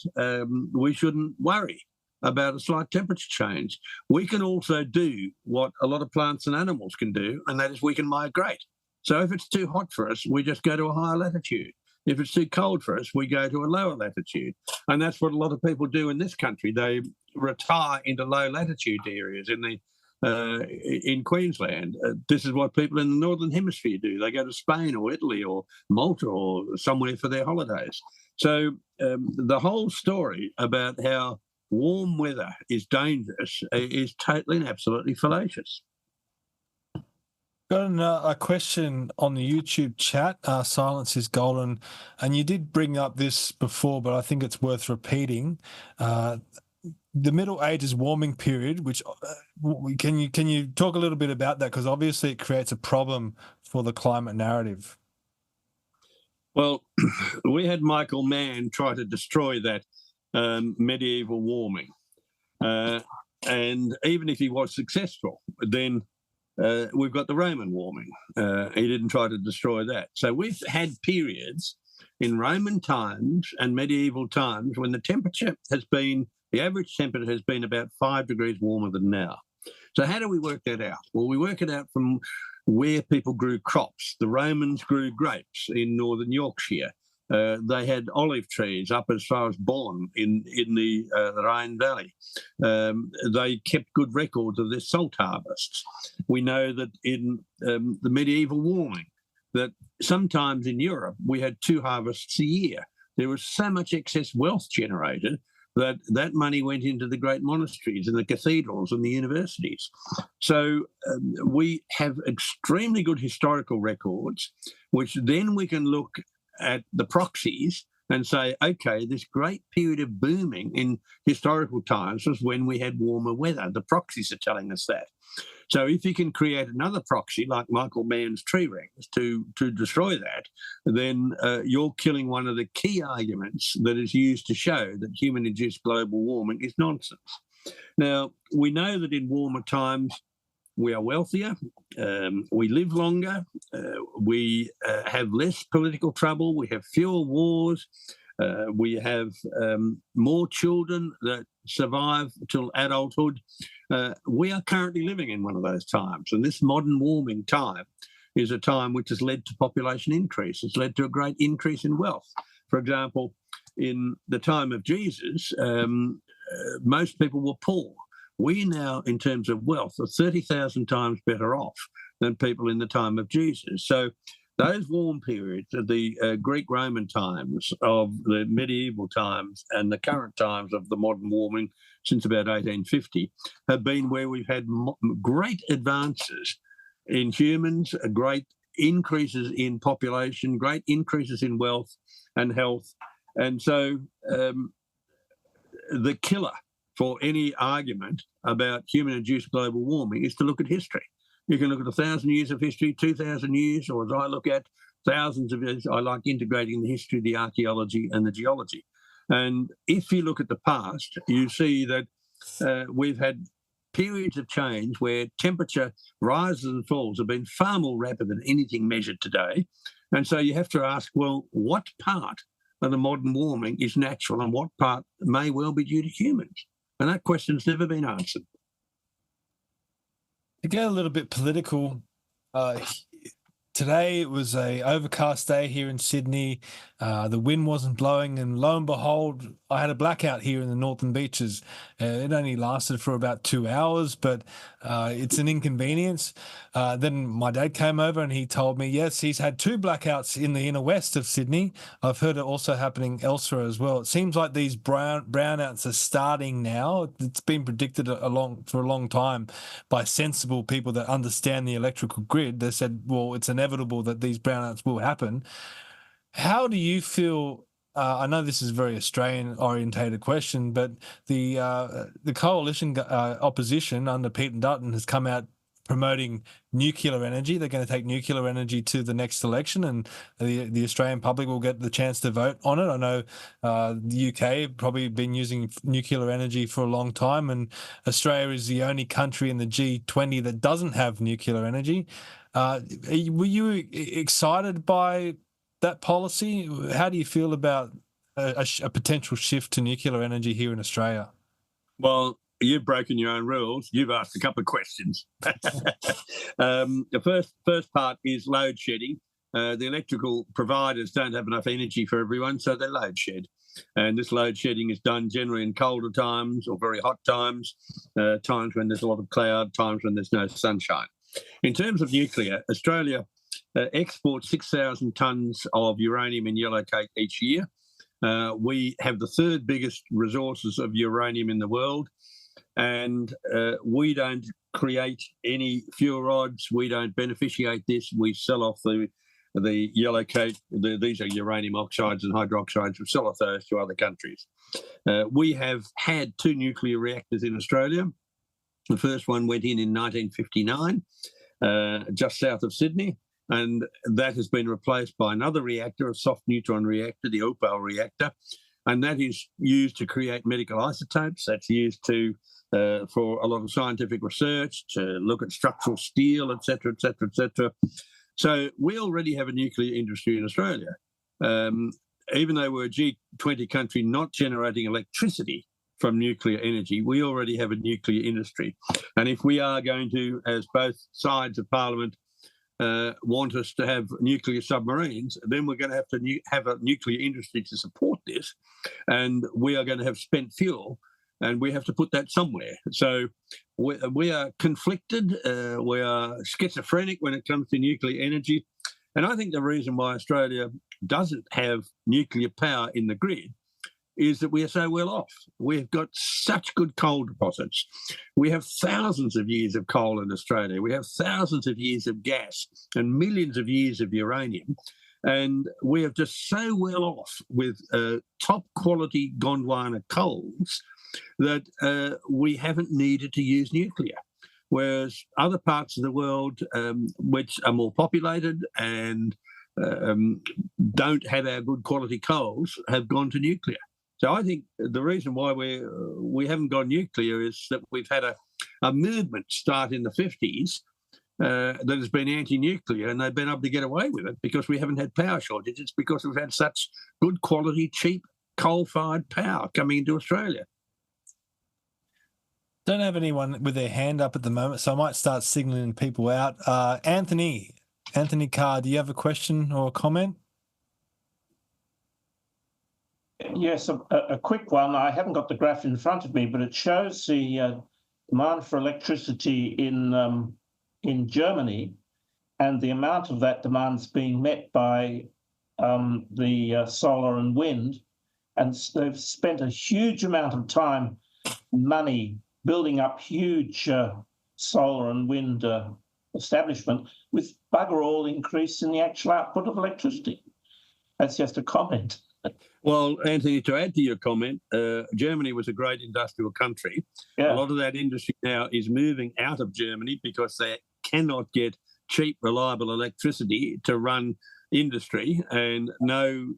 we shouldn't worry about a slight temperature change. We can also do what a lot of plants and animals can do, and that is we can migrate. So if it's too hot for us, we just go to a higher latitude. If it's too cold for us, we go to a lower latitude. And that's what a lot of people do in this country. They retire into low latitude areas in Queensland. This is what people in the Northern Hemisphere do. They go to Spain or Italy or Malta or somewhere for their holidays. So the whole story about how warm weather is dangerous is totally and absolutely fallacious. Got a question on the YouTube chat. Silence is golden, and you did bring up this before, but I think it's worth repeating. The Middle Ages warming period, which can you talk a little bit about that? Because obviously it creates a problem for the climate narrative. Well, we had Michael Mann try to destroy that medieval warming. And even if he was successful, then we've got the Roman warming. He didn't try to destroy that. So we've had periods in Roman times and medieval times when the average temperature has been about 5 degrees warmer than now. So how do we work that out? Well, we work it out from where people grew crops. The Romans grew grapes in northern Yorkshire. They had olive trees up as far as Bonn in the Rhine Valley. They kept good records of their salt harvests. We know that in the medieval warming, that sometimes in Europe we had 2 harvests a year. There was so much excess wealth generated that money went into the great monasteries and the cathedrals and the universities. So we have extremely good historical records, which then we can look at the proxies and say, okay, this great period of booming in historical times was when we had warmer weather. The proxies are telling us that. So if you can create another proxy like Michael Mann's tree rings to destroy that, then you're killing one of the key arguments that is used to show that human-induced global warming is nonsense. Now, we know that in warmer times, we are wealthier, we live longer, we have less political trouble, we have fewer wars, we have more children that survive till adulthood. We are currently living in one of those times, and this modern warming time is a time which has led to population increase. It's led to a great increase in wealth. For example, in the time of Jesus, most people were poor. We now, in terms of wealth, are 30,000 times better off than people in the time of Jesus. So those warm periods of the Greek-Roman times, of the medieval times, and the current times of the modern warming since about 1850 have been where we've had great advances in humans, great increases in population, great increases in wealth and health. And so the killer for any argument about human-induced global warming is to look at history. You can look at 1,000 years of history, 2,000 years, or as I look at thousands of years. I like integrating the history, the archaeology, and the geology. And if you look at the past, you see that we've had periods of change where temperature rises and falls have been far more rapid than anything measured today. And so you have to ask, well, what part of the modern warming is natural and what part may well be due to humans? And that question's never been answered. To get a little bit political, today it was a overcast day here in Sydney. The wind wasn't blowing, and lo and behold, I had a blackout here in the Northern Beaches. It only lasted for about 2 hours, but it's an inconvenience. Then my dad came over and he told me, yes, he's had 2 blackouts in the inner west of Sydney. I've heard it also happening elsewhere as well. It seems like these brownouts are starting now. It's been predicted for a long time by sensible people that understand the electrical grid. They said, well, it's inevitable inevitable that these brownouts will happen. How do you feel? I know this is a very Australian-orientated question, but the coalition opposition under Pete Dutton has come out promoting nuclear energy. They're going to take nuclear energy to the next election, and the Australian public will get the chance to vote on it. I know the UK probably been using nuclear energy for a long time, and Australia is the only country in the G20 that doesn't have nuclear energy. Were you excited by that policy? How do you feel about a potential shift to nuclear energy here in Australia? Well, you've broken your own rules. You've asked a couple of questions. The first part is load shedding. The electrical providers don't have enough energy for everyone, so they load shed. And this load shedding is done generally in colder times or very hot times, times when there's a lot of cloud, times when there's no sunshine. In terms of nuclear, Australia exports 6,000 tonnes of uranium and yellowcake each year. We have the third biggest resources of uranium in the world, and we don't create any fuel rods. We don't beneficiate this. We sell off the yellowcake. These are uranium oxides and hydroxides. We sell off those to other countries. We have had 2 nuclear reactors in Australia. The first one went in 1959, just south of Sydney. And that has been replaced by another reactor, a soft neutron reactor, the nswpol reactor, and that is used to create medical isotopes. That's used for a lot of scientific research, to look at structural steel, etc., etc., etc. So we already have a nuclear industry in Australia. Even though we're a G20 country not generating electricity from nuclear energy, we already have a nuclear industry. And if we are going to, as both sides of Parliament want us to have nuclear submarines, then we're going to have a nuclear industry to support this, and we are going to have spent fuel, and we have to put that somewhere. So we are conflicted, we are schizophrenic when it comes to nuclear energy, and I think the reason why Australia doesn't have nuclear power in the grid is that we are so well off. We've got such good coal deposits. We have thousands of years of coal in Australia. We have thousands of years of gas and millions of years of uranium. And we are just so well off with top quality Gondwana coals that we haven't needed to use nuclear. Whereas other parts of the world, which are more populated and don't have our good quality coals, have gone to nuclear. So I think the reason why we haven't gone nuclear is that we've had a movement start in the 50s that has been anti-nuclear, and they've been able to get away with it because we haven't had power shortages, because we've had such good quality, cheap, coal-fired power coming into Australia. Don't have anyone with their hand up at the moment, so I might start signalling people out. Anthony Carr, do you have a question or a comment? Yes, a quick one. I haven't got the graph in front of me, but it shows the demand for electricity in Germany, and the amount of that demand is being met by the solar and wind. And they've spent a huge amount of time, money, building up huge solar and wind establishment with bugger all increase in the actual output of electricity. That's just a comment. Well, Anthony, to add to your comment, Germany was a great industrial country. Yeah. A lot of that industry now is moving out of Germany because they cannot get cheap, reliable electricity to run industry, and no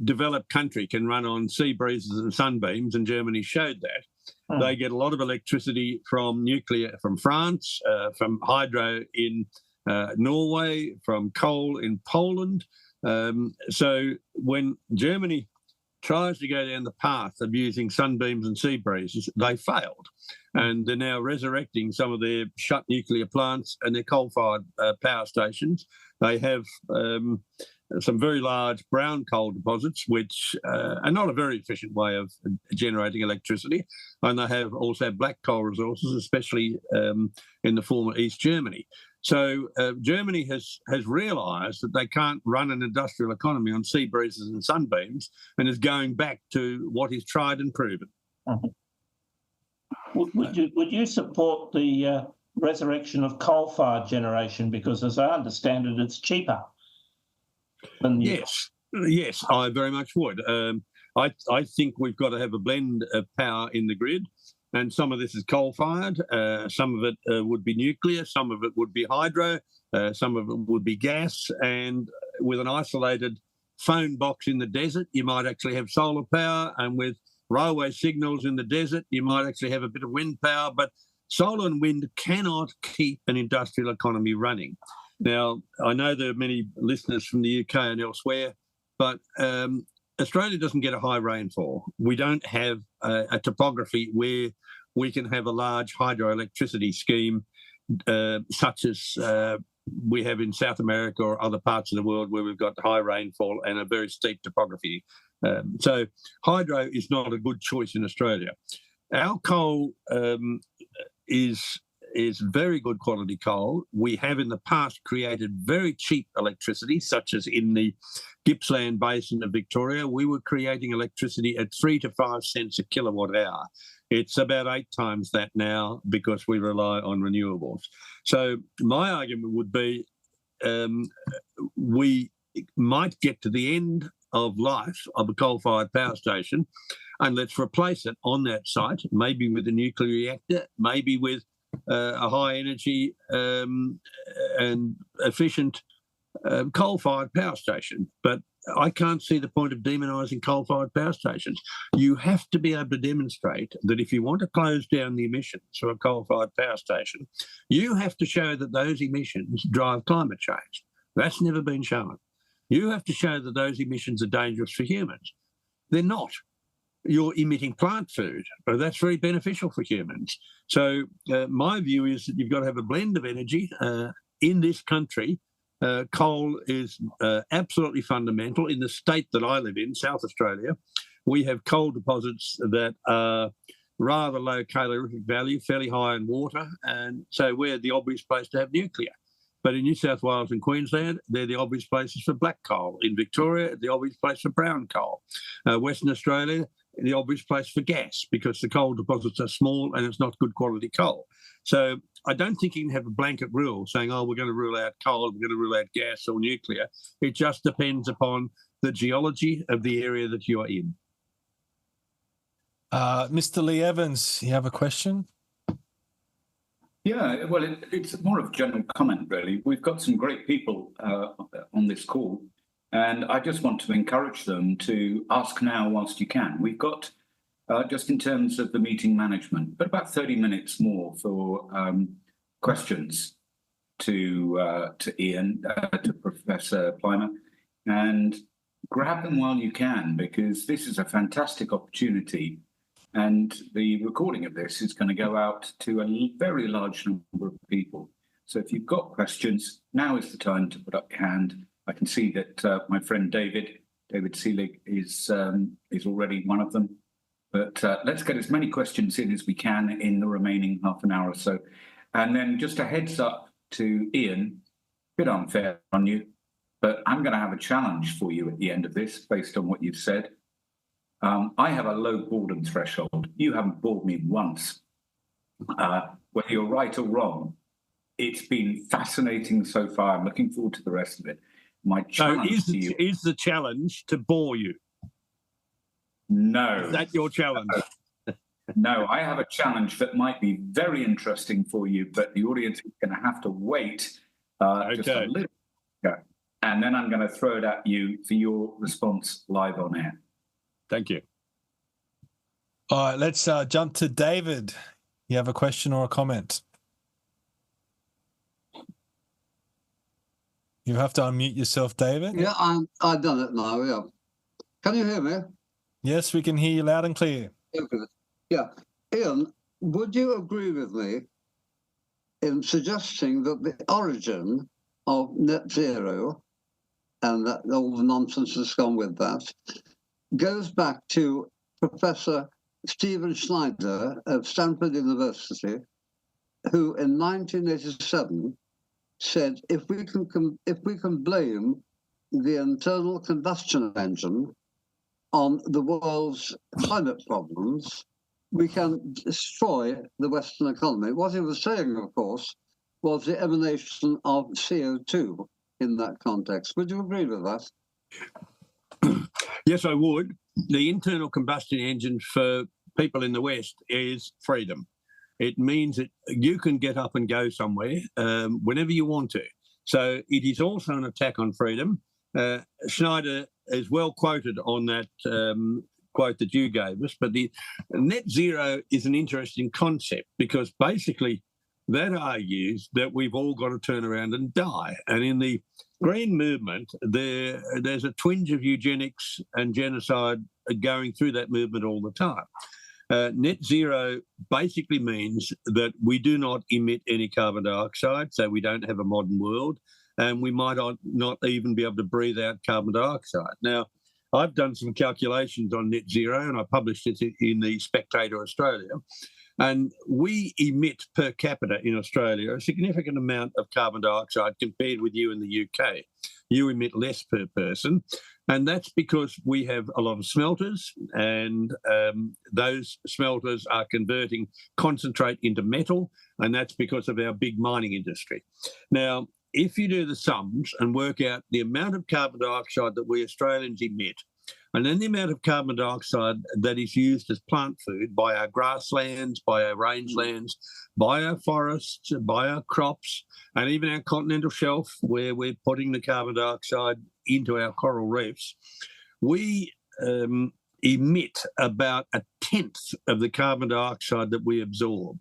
developed country can run on sea breezes and sunbeams, and Germany showed that. They get a lot of electricity from nuclear from France, from hydro in Norway, from coal in Poland. So when Germany tries to go down the path of using sunbeams and sea breezes, they failed. And they're now resurrecting some of their shut nuclear plants and their coal-fired power stations. They have some very large brown coal deposits, which are not a very efficient way of generating electricity. And they also have black coal resources, especially in the former East Germany. So Germany has realised that they can't run an industrial economy on sea breezes and sunbeams, and is going back to what is tried and proven. Would you support the resurrection of coal-fired generation? Because as I understand it, it's cheaper. Yes, I very much would. I think we've got to have a blend of power in the grid, and some of this is coal-fired, some of it would be nuclear, some of it would be hydro, some of it would be gas, and with an isolated phone box in the desert, you might actually have solar power, and with railway signals in the desert, you might actually have a bit of wind power, but solar and wind cannot keep an industrial economy running. Now, I know there are many listeners from the UK and elsewhere, but Australia doesn't get a high rainfall. We don't have a topography where we can have a large hydroelectricity scheme such as we have in South America or other parts of the world where we've got high rainfall and a very steep topography. So hydro is not a good choice in Australia. Our coal is very good quality coal. We have in the past created very cheap electricity, such as in the Gippsland Basin of Victoria. We were creating electricity at 3 to 5 cents a kilowatt hour. It's about 8 times that now because we rely on renewables. So my argument would be we might get to the end of life of a coal-fired power station, and let's replace it on that site, maybe with a nuclear reactor, maybe with a high energy and efficient coal-fired power station. But I can't see the point of demonising coal-fired power stations. You have to be able to demonstrate that if you want to close down the emissions of a coal-fired power station, you have to show that those emissions drive climate change. That's never been shown. You have to show that those emissions are dangerous for humans. They're not. You're emitting plant food, but that's very beneficial for humans. So my view is that you've got to have a blend of energy in this country. Coal is absolutely fundamental. In the state that I live in, South Australia, we have coal deposits that are rather low calorific value, fairly high in water, and so we're the obvious place to have nuclear. But in New South Wales and Queensland, they're the obvious places for black coal. In Victoria, the obvious place for brown coal. Western Australia, the obvious place for gas, because the coal deposits are small and it's not good quality coal. So I don't think you can have a blanket rule saying, oh, we're going to rule out coal, we're going to rule out gas or nuclear. It just depends upon the geology of the area that you are in. Mr. Lee Evans, you have a question? Yeah, well, it's more of a general comment, really. We've got some great people on this call, and I just want to encourage them to ask now whilst you can. We've got, just in terms of the meeting management, but about 30 minutes more for questions to Ian, to Professor Plimer, and grab them while you can, because this is a fantastic opportunity. And the recording of this is going to go out to a very large number of people. So if you've got questions, now is the time to put up your hand. I can see that my friend David Seelig is already one of them. But let's get as many questions in as we can in the remaining half an hour or so. And then just a heads up to Ian, a bit unfair on you, but I'm going to have a challenge for you at the end of this based on what you've said. I have a low boredom threshold. You haven't bored me once. Whether you're right or wrong, it's been fascinating so far. I'm looking forward to the rest of it. My challenge to you is the challenge to bore you. No. Is that your challenge? No, I have a challenge that might be very interesting for you, but the audience is going to have to wait just a little bit. And then I'm going to throw it at you for your response live on air. Thank you. All right, let's jump to David. You have a question or a comment? You have to unmute yourself, David. Yeah, I've done it now, yeah. Can you hear me? Yes, we can hear you loud and clear. Okay. Yeah. Ian, would you agree with me in suggesting that the origin of net zero and that all the nonsense that's gone with that goes back to Professor Stephen Schneider of Stanford University, who in 1987 said if we can blame the internal combustion engine on the world's climate problems, we can destroy the Western economy. What he was saying, of course, was the emanation of CO2 in that context. Would you agree with that? Yes, I would. The internal combustion engine for people in the West is freedom. It means that you can get up and go somewhere whenever you want to. So it is also an attack on freedom. Schneider is well quoted on that quote that you gave us, but the net zero is an interesting concept because basically that argues that we've all got to turn around and die. And in the green movement, there's a twinge of eugenics and genocide going through that movement all the time. Net zero basically means that we do not emit any carbon dioxide, so we don't have a modern world, and we might not even be able to breathe out carbon dioxide. Now, I've done some calculations on net zero, and I published it in the Spectator Australia, and we emit per capita in Australia a significant amount of carbon dioxide compared with you in the UK. You emit less per person, and that's because we have a lot of smelters, and those smelters are converting concentrate into metal, and that's because of our big mining industry. Now, if you do the sums and work out the amount of carbon dioxide that we Australians emit, and then the amount of carbon dioxide that is used as plant food by our grasslands, by our rangelands, by our forests, by our crops, and even our continental shelf, where we're putting the carbon dioxide into our coral reefs, we emit about 1/10 of the carbon dioxide that we absorb.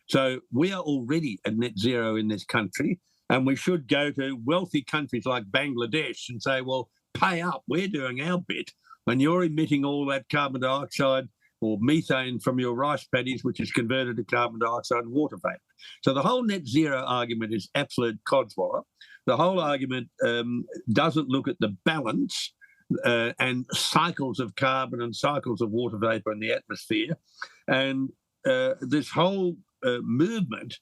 So we are already at net zero in this country, and we should go to wealthy countries like Bangladesh and say, well, pay up, we're doing our bit, and you're emitting all that carbon dioxide or methane from your rice paddies, which is converted to carbon dioxide and water vapor. So the whole net zero argument is absolute codswallop. The whole argument doesn't look at the balance and cycles of carbon and cycles of water vapor in the atmosphere. And this whole movement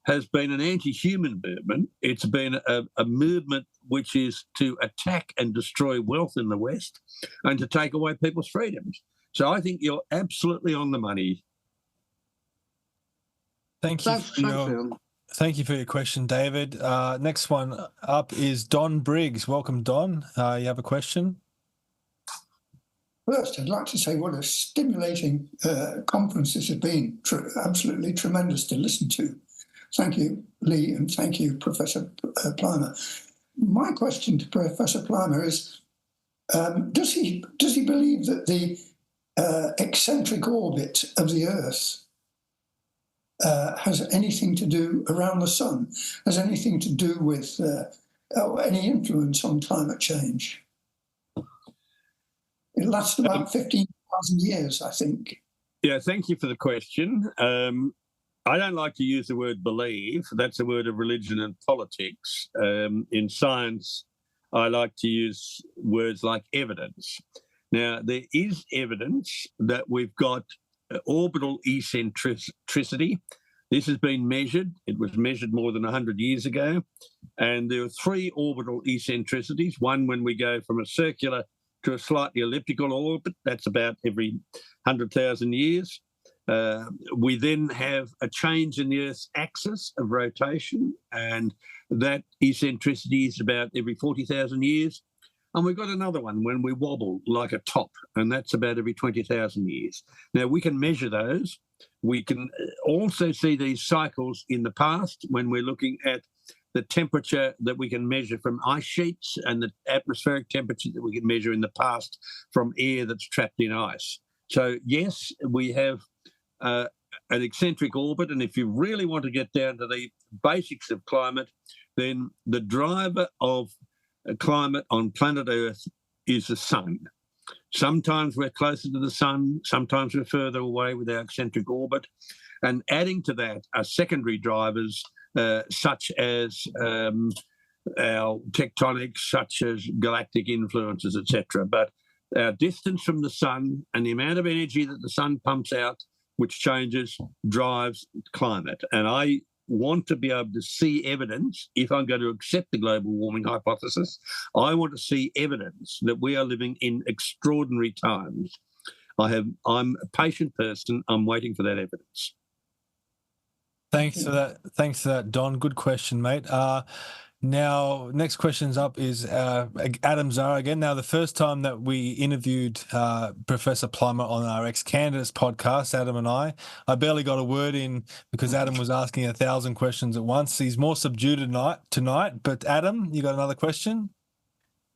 has been an anti-human movement. It's been a movement which is to attack and destroy wealth in the West and to take away people's freedoms. So I think you're absolutely on the money. Thank you for your question, David. Next one up is Don Briggs. Welcome, Don. You have a question? First, I'd like to say what a stimulating conference this has been. Absolutely tremendous to listen to. Thank you, Lee, and thank you, Professor Plimer. My question to Professor Plimer is, does he believe that the eccentric orbit of the Earth has anything to do around the sun, has anything to do with any influence on climate change? It lasts about 15,000 years, I think. Yeah, thank you for the question. I don't like to use the word believe. That's a word of religion and politics. In science, I like to use words like evidence. Now, there is evidence that we've got orbital eccentricity. This has been measured. It was measured more than 100 years ago. And there are 3 orbital eccentricities. One when we go from a circular to a slightly elliptical orbit. That's about every 100,000 years. We then have a change in the Earth's axis of rotation, and that eccentricity is about every 40,000 years. And we've got another one when we wobble like a top, and that's about every 20,000 years. Now, we can measure those. We can also see these cycles in the past when we're looking at the temperature that we can measure from ice sheets and the atmospheric temperature that we can measure in the past from air that's trapped in ice. So, yes, we have an eccentric orbit, and if you really want to get down to the basics of climate, then the driver of climate on planet Earth is the sun. Sometimes we're closer to the sun, sometimes we're further away with our eccentric orbit, and adding to that are secondary drivers such as our tectonics, such as galactic influences, etc. But our distance from the sun and the amount of energy that the sun pumps out, which changes, drives climate. And I want to be able to see evidence, if I'm going to accept the global warming hypothesis, I want to see evidence that we are living in extraordinary times. I'm a patient person. I'm waiting for that evidence. Thanks for that. Thanks for that, Don. Good question, mate. Now, next question's up is Adam Zara again. Now, the first time that we interviewed Professor Plimer on our ex-candidates podcast, Adam and I barely got a word in because Adam was asking 1,000 questions at once. He's more subdued tonight. But Adam, you got another question?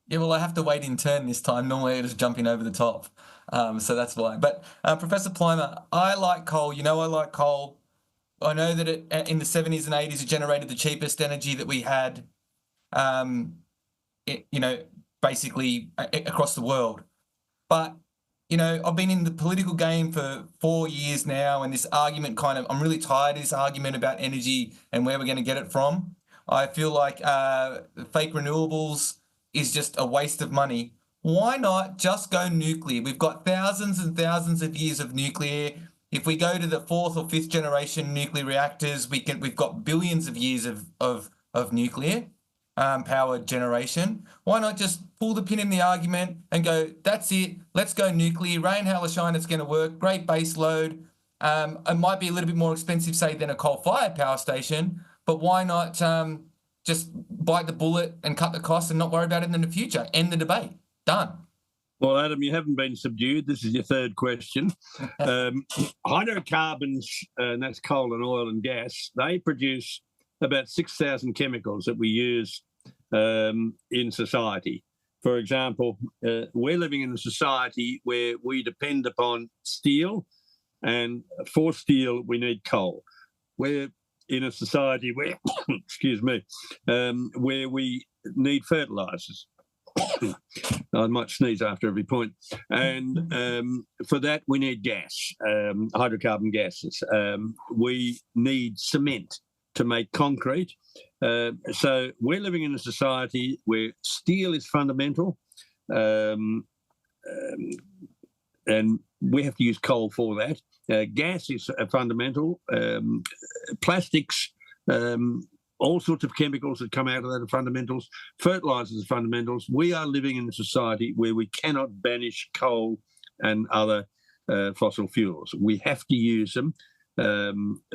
Yeah, well, I have to wait in turn this time. Normally I just jump in over the top. So that's why. But Professor Plimer, I like coal. You know I like coal. I know that in the 70s and 80s, it generated the cheapest energy that we had, basically across the world. But, I've been in the political game for 4 years now, and this argument I'm really tired of this argument about energy and where we're going to get it from. I feel like fake renewables is just a waste of money. Why not just go nuclear? We've got thousands and thousands of years of nuclear. If we go to the 4th or 5th generation nuclear reactors, we've got billions of years of nuclear power generation. Why not just pull the pin in the argument and go, that's it, let's go nuclear, rain, hail or shine, it's going to work, great base load. It might be a little bit more expensive, say, than a coal-fired power station, but why not just bite the bullet and cut the costs and not worry about it in the future? End the debate. Done. Well, Adam, you haven't been subdued. This is your third question. Hydrocarbons, and that's coal and oil and gas, they produce about 6,000 chemicals that we use in society. For example, we're living in a society where we depend upon steel, and for steel, we need coal. We're in a society where, where we need fertilizers. I might sneeze after every point. And for that, we need gas, hydrocarbon gases. We need cement to make concrete. So we're living in a society where steel is fundamental, and we have to use coal for that. Gas is fundamental. Plastics, all sorts of chemicals that come out of that are fundamentals. Fertilizers are fundamentals. We are living in a society where we cannot banish coal and other fossil fuels. We have to use them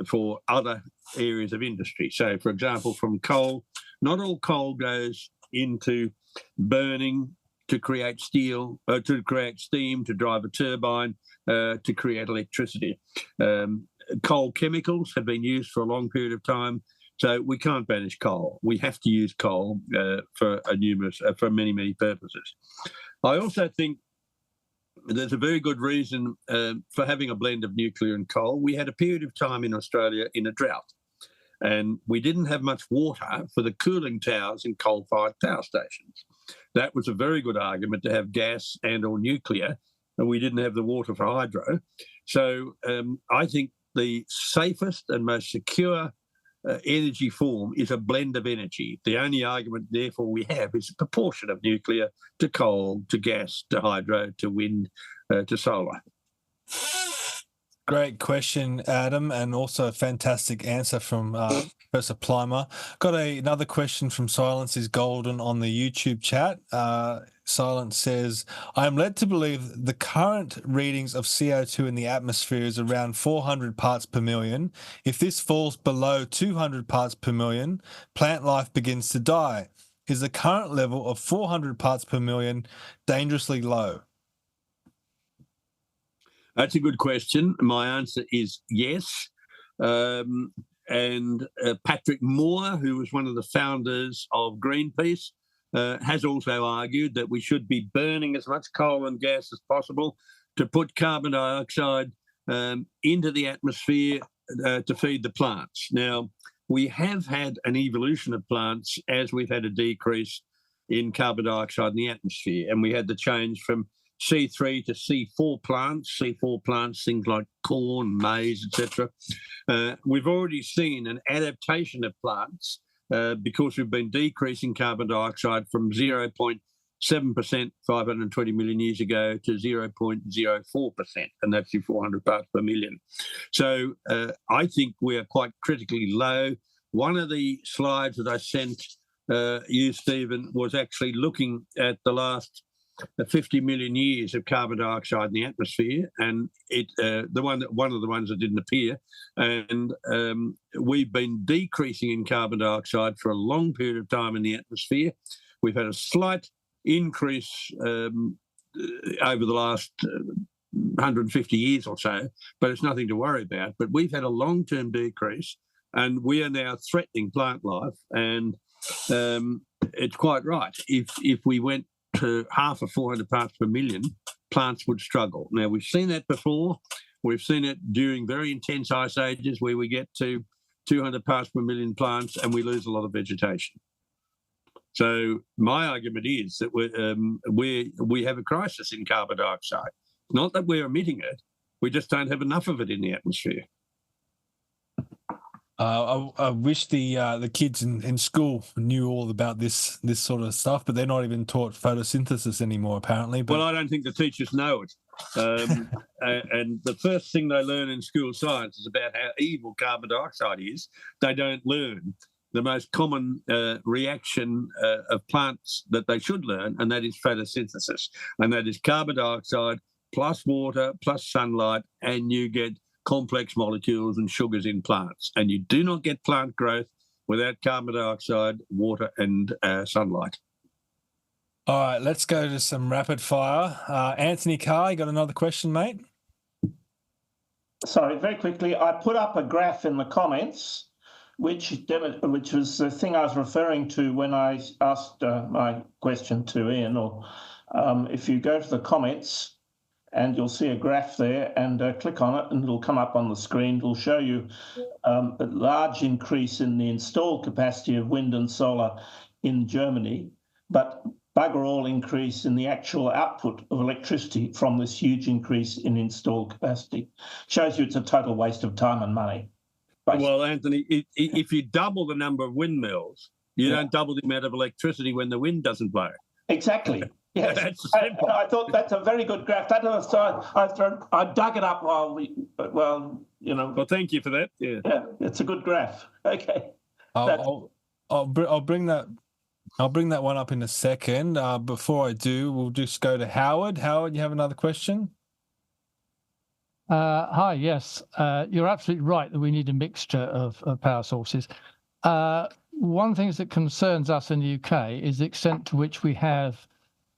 for other areas of industry. So, for example, from coal, not all coal goes into burning to create steel, to create steam, to drive a turbine, to create electricity. Coal chemicals have been used for a long period of time. So we can't banish coal. We have to use coal for many, many purposes. I also think there's a very good reason for having a blend of nuclear and coal. We had a period of time in Australia in a drought, and we didn't have much water for the cooling towers in coal-fired power stations. That was a very good argument to have gas and or nuclear, and we didn't have the water for hydro. So I think the safest and most secure energy form is a blend of energy. The only argument, therefore, we have is a proportion of nuclear to coal, to gas, to hydro, to wind, to solar. Great question, Adam, and also a fantastic answer from Professor Plimer. Got another question from Silence is Golden on the YouTube chat. Silence says, I am led to believe the current readings of CO2 in the atmosphere is around 400 parts per million. If this falls below 200 parts per million, plant life begins to die. Is the current level of 400 parts per million dangerously low? That's a good question. My answer is yes. And Patrick Moore, who was one of the founders of Greenpeace, has also argued that we should be burning as much coal and gas as possible to put carbon dioxide into the atmosphere to feed the plants. Now, we have had an evolution of plants as we've had a decrease in carbon dioxide in the atmosphere, and we had the change from C3 to C4 plants. C4 plants, things like corn, maize, etc. We've already seen an adaptation of plants because we've been decreasing carbon dioxide from 0.7% 520 million years ago to 0.04%, and that's your 400 parts per million. So I think we're quite critically low. One of the slides that I sent you, Stephen, was actually looking at the last 50 million years of carbon dioxide in the atmosphere, and one of the ones that didn't appear. And we've been decreasing in carbon dioxide for a long period of time in the atmosphere. We've had a slight increase over the last 150 years or so, but it's nothing to worry about. But we've had a long-term decrease, and we are now threatening plant life. And it's quite right. If we went to half of 400 parts per million, plants would struggle. Now, we've seen that before. We've seen it during very intense ice ages where we get to 200 parts per million plants and we lose a lot of vegetation. So my argument is that we have a crisis in carbon dioxide. Not that we're emitting it, we just don't have enough of it in the atmosphere. I wish the kids in school knew all about this sort of stuff, but they're not even taught photosynthesis anymore, apparently. But... Well, I don't think the teachers know it. And the first thing they learn in school science is about how evil carbon dioxide is. They don't learn the most common reaction of plants that they should learn, and that is photosynthesis. And that is carbon dioxide plus water plus sunlight, and you get complex molecules and sugars in plants. And you do not get plant growth without carbon dioxide, water and sunlight. All right, let's go to some rapid fire. Anthony Carr, you got another question, mate? Sorry, very quickly, I put up a graph in the comments, which was the thing I was referring to when I asked my question to Ian. Or if you go to the comments, and you'll see a graph there, and click on it and it'll come up on the screen. It'll show you a large increase in the installed capacity of wind and solar in Germany, but bugger all increase in the actual output of electricity from this huge increase in installed capacity. Shows you it's a total waste of time and money. Basically. Well, Anthony, if you double the number of windmills, you don't double the amount of electricity when the wind doesn't blow. Exactly. Yes, I thought that's a very good graph. That was, I dug it up while you know. Well, thank you for that. Yeah, it's a good graph. Okay. I'll bring that one up in a second. Before I do, we'll just go to Howard. Howard, you have another question? Hi. Yes, you're absolutely right that we need a mixture of power sources. One thing that concerns us in the UK is the extent to which we have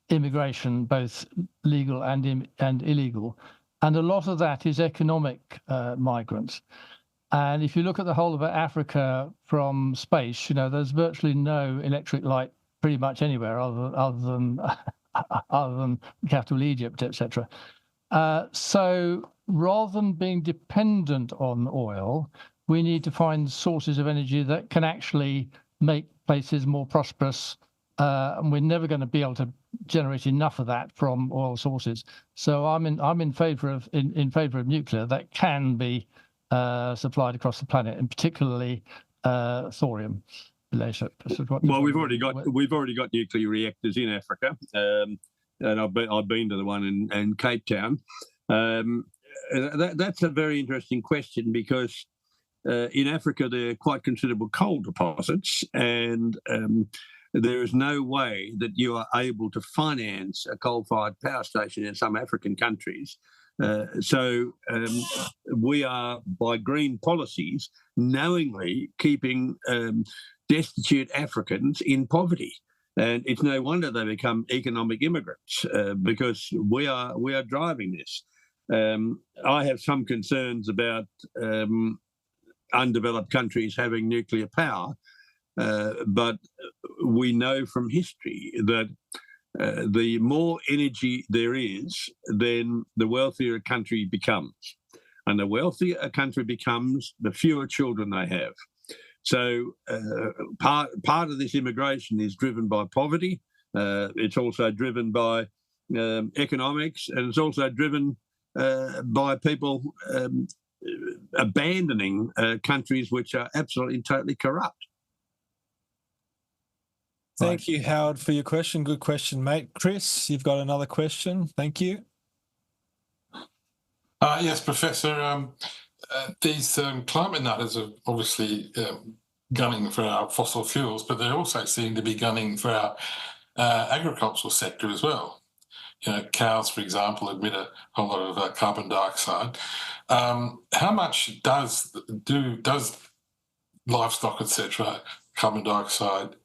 immigration, both legal and illegal, and a lot of that is economic migrants. And if you look at the whole of Africa from space, you know, there's virtually no electric light pretty much anywhere other than capital Egypt, etc. So rather than being dependent on oil, we need to find sources of energy that can actually make places more prosperous. And we're never going to be able to generate enough of that from oil sources. So I'm in favour of nuclear that can be supplied across the planet, and particularly thorium. Well, we've already got nuclear reactors in Africa, and I've been to the one in Cape Town. That's a very interesting question because in Africa there are quite considerable coal deposits, and there is no way that you are able to finance a coal-fired power station in some African countries. So we are, by green policies, knowingly keeping destitute Africans in poverty. And it's no wonder they become economic immigrants because we are driving this. I have some concerns about undeveloped countries having nuclear power, but we know from history that the more energy there is, then the wealthier a country becomes. And the wealthier a country becomes, the fewer children they have. So part of this immigration is driven by poverty. It's also driven by economics, and it's also driven by people abandoning countries which are absolutely and totally corrupt. Thank you, Howard, for your question. Good question, mate. Chris, you've got another question. Thank you. Yes, Professor. These climate nutters are obviously gunning for our fossil fuels, but they also seem to be gunning for our agricultural sector as well. cows, for example, emit a whole lot of carbon dioxide. How much does livestock, etc., carbon dioxide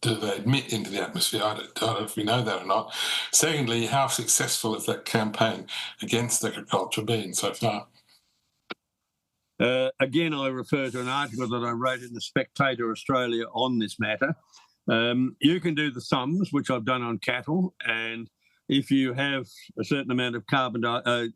do they emit into the atmosphere? I don't know if we know that or not. Secondly, how successful has that campaign against agriculture been so far? Again, I refer to an article that I wrote in the Spectator Australia on this matter. You can do the sums, which I've done on cattle, and if you have a certain amount of carbon dioxide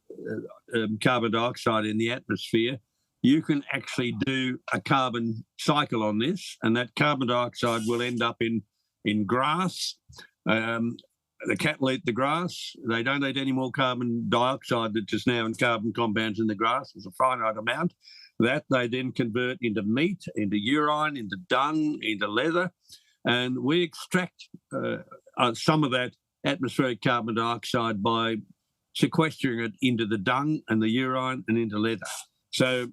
in the atmosphere, you can actually do a carbon cycle on this, and that carbon dioxide will end up in grass. The cattle eat the grass. They don't eat any more carbon dioxide that's just now in carbon compounds in the grass. There's a finite amount. That they then convert into meat, into urine, into dung, into leather. And we extract some of that atmospheric carbon dioxide by sequestering it into the dung and the urine and into leather. So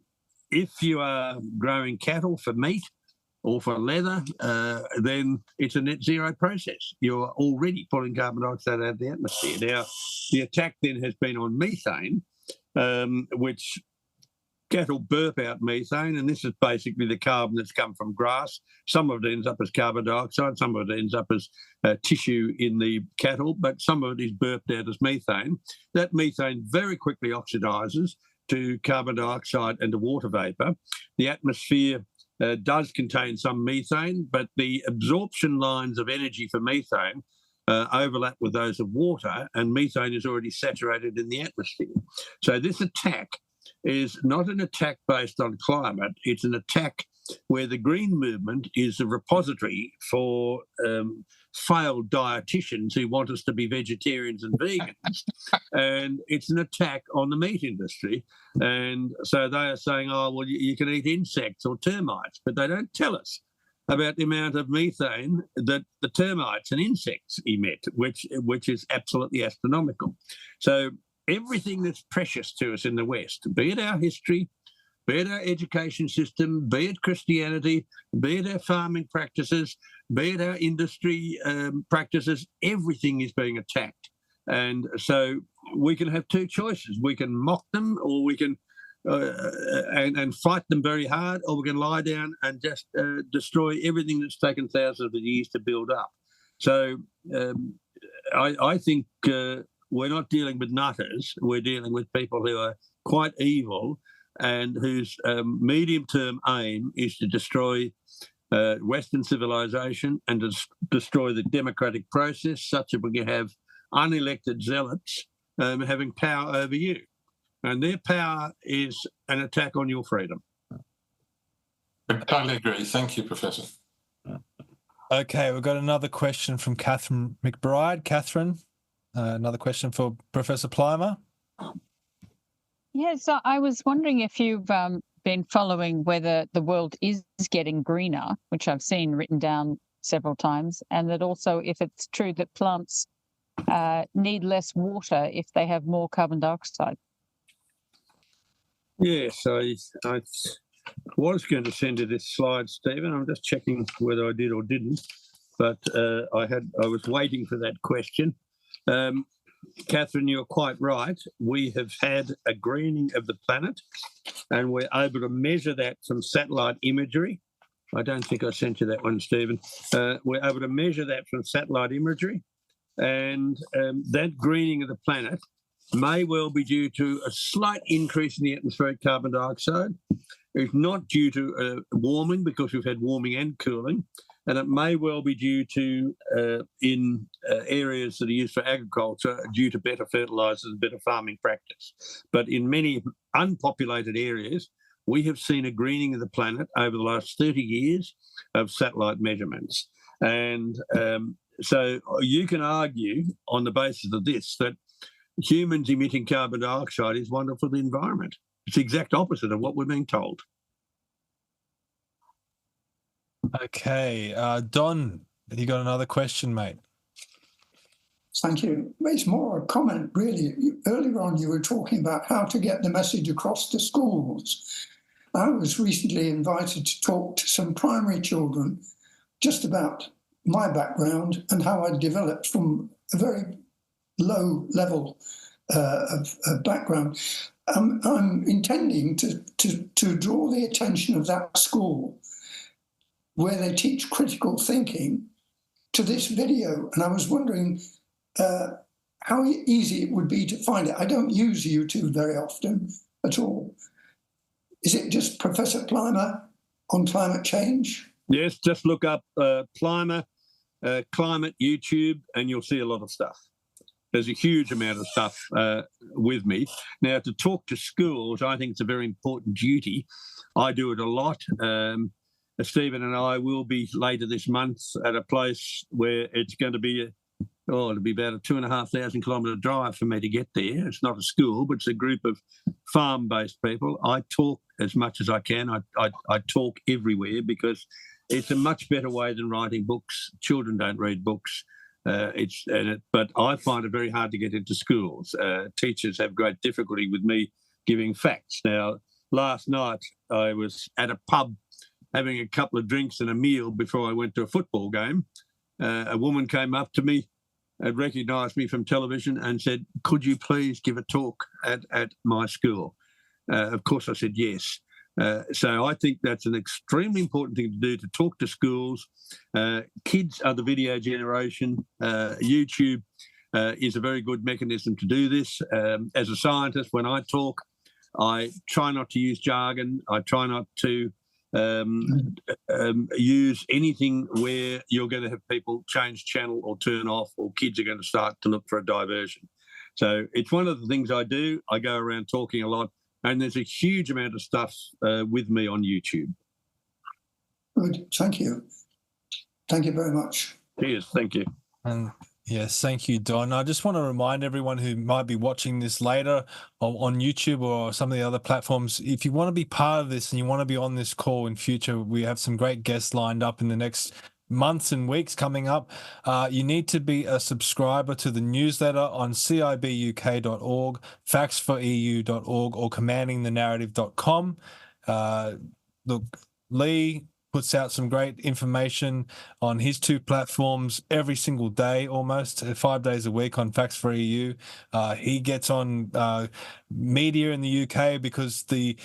if you are growing cattle for meat or for leather, then it's a net zero process. You're already pulling carbon dioxide out of the atmosphere. Now, the attack then has been on methane, which cattle burp out methane, and this is basically the carbon that's come from grass. Some of it ends up as carbon dioxide, some of it ends up as tissue in the cattle, but some of it is burped out as methane. That methane very quickly oxidizes to carbon dioxide and to water vapor. The atmosphere does contain some methane, but the absorption lines of energy for methane overlap with those of water, and methane is already saturated in the atmosphere. So this attack is not an attack based on climate, it's an attack where the green movement is a repository for failed dietitians who want us to be vegetarians and vegans. And it's an attack on the meat industry. And so they are saying, oh, well, you can eat insects or termites, but they don't tell us about the amount of methane that the termites and insects emit, which is absolutely astronomical. So everything that's precious to us in the West, be it our history, be it our education system, be it Christianity, be it our farming practices, be it our industry practices, everything is being attacked. And so we can have two choices. We can mock them, or we can and fight them very hard, or we can lie down and just destroy everything that's taken thousands of years to build up. So I think we're not dealing with nutters. We're dealing with people who are quite evil and whose medium-term aim is to destroy Western civilization and to destroy the democratic process, such that we can have unelected zealots having power over you. And their power is an attack on your freedom. I totally agree. Thank you, Professor. Okay, we've got another question from Catherine McBride. Catherine, another question for Professor Plimer. Yes, so I was wondering if you've been following whether the world is getting greener, which I've seen written down several times, and that also if it's true that plants need less water if they have more carbon dioxide. Yes, I was going to send you this slide, Stephen. I'm just checking whether I did or didn't, but I was waiting for that question. Catherine, you're quite right. We have had a greening of the planet, and we're able to measure that from satellite imagery. I don't think I sent you that one, Stephen. We're able to measure that from satellite imagery, and that greening of the planet may well be due to a slight increase in the atmospheric carbon dioxide. It's not due to warming, because we've had warming and cooling, and it may well be due to, in areas that are used for agriculture, due to better fertilisers and better farming practice. But in many unpopulated areas, we have seen a greening of the planet over the last 30 years of satellite measurements. And so you can argue on the basis of this that humans emitting carbon dioxide is wonderful for the environment. It's the exact opposite of what we're being told. Okay, Don, you got another question, mate? Thank you. It's more a comment, really. Earlier on, you were talking about how to get the message across to schools. I was recently invited to talk to some primary children just about my background and how I developed from a very low level of background. I'm intending to draw the attention of that school where they teach critical thinking to this video. And I was wondering how easy it would be to find it. I don't use YouTube very often at all. Is it just Professor Plimer on climate change? Yes, just look up Plimer, climate YouTube, and you'll see a lot of stuff. There's a huge amount of stuff with me. Now, to talk to schools, I think it's a very important duty. I do it a lot. Stephen and I will be later this month at a place where it's going to be it'll be about a 2,500 kilometre drive for me to get there. It's not a school, but it's a group of farm-based people. I talk as much as I can. I talk everywhere because it's a much better way than writing books. Children don't read books. But I find it very hard to get into schools. Teachers have great difficulty with me giving facts. Now, last night I was at a pub having a couple of drinks and a meal before I went to a football game. A woman came up to me, had recognised me from television and said, "Could you please give a talk at my school?" Of course I said yes. So I think that's an extremely important thing to do, to talk to schools. Kids are the video generation. YouTube is a very good mechanism to do this. As a scientist, when I talk, I try not to use jargon. I try not to use anything where you're going to have people change channel or turn off, or kids are going to start to look for a diversion. So it's one of the things I do. I go around talking a lot, and there's a huge amount of stuff with me on YouTube. Good, thank you. Thank you very much. Cheers, thank you. And yes, thank you, Don. I just want to remind everyone who might be watching this later on YouTube or some of the other platforms, if you want to be part of this and you want to be on this call in future, we have some great guests lined up in the next months and weeks coming up. You need to be a subscriber to the newsletter on cibuk.org, factsforeu.org, or commandingthenarrative.com. Look, Lee puts out some great information on his two platforms every single day, almost 5 days a week on Facts for EU. He gets on media in the UK because the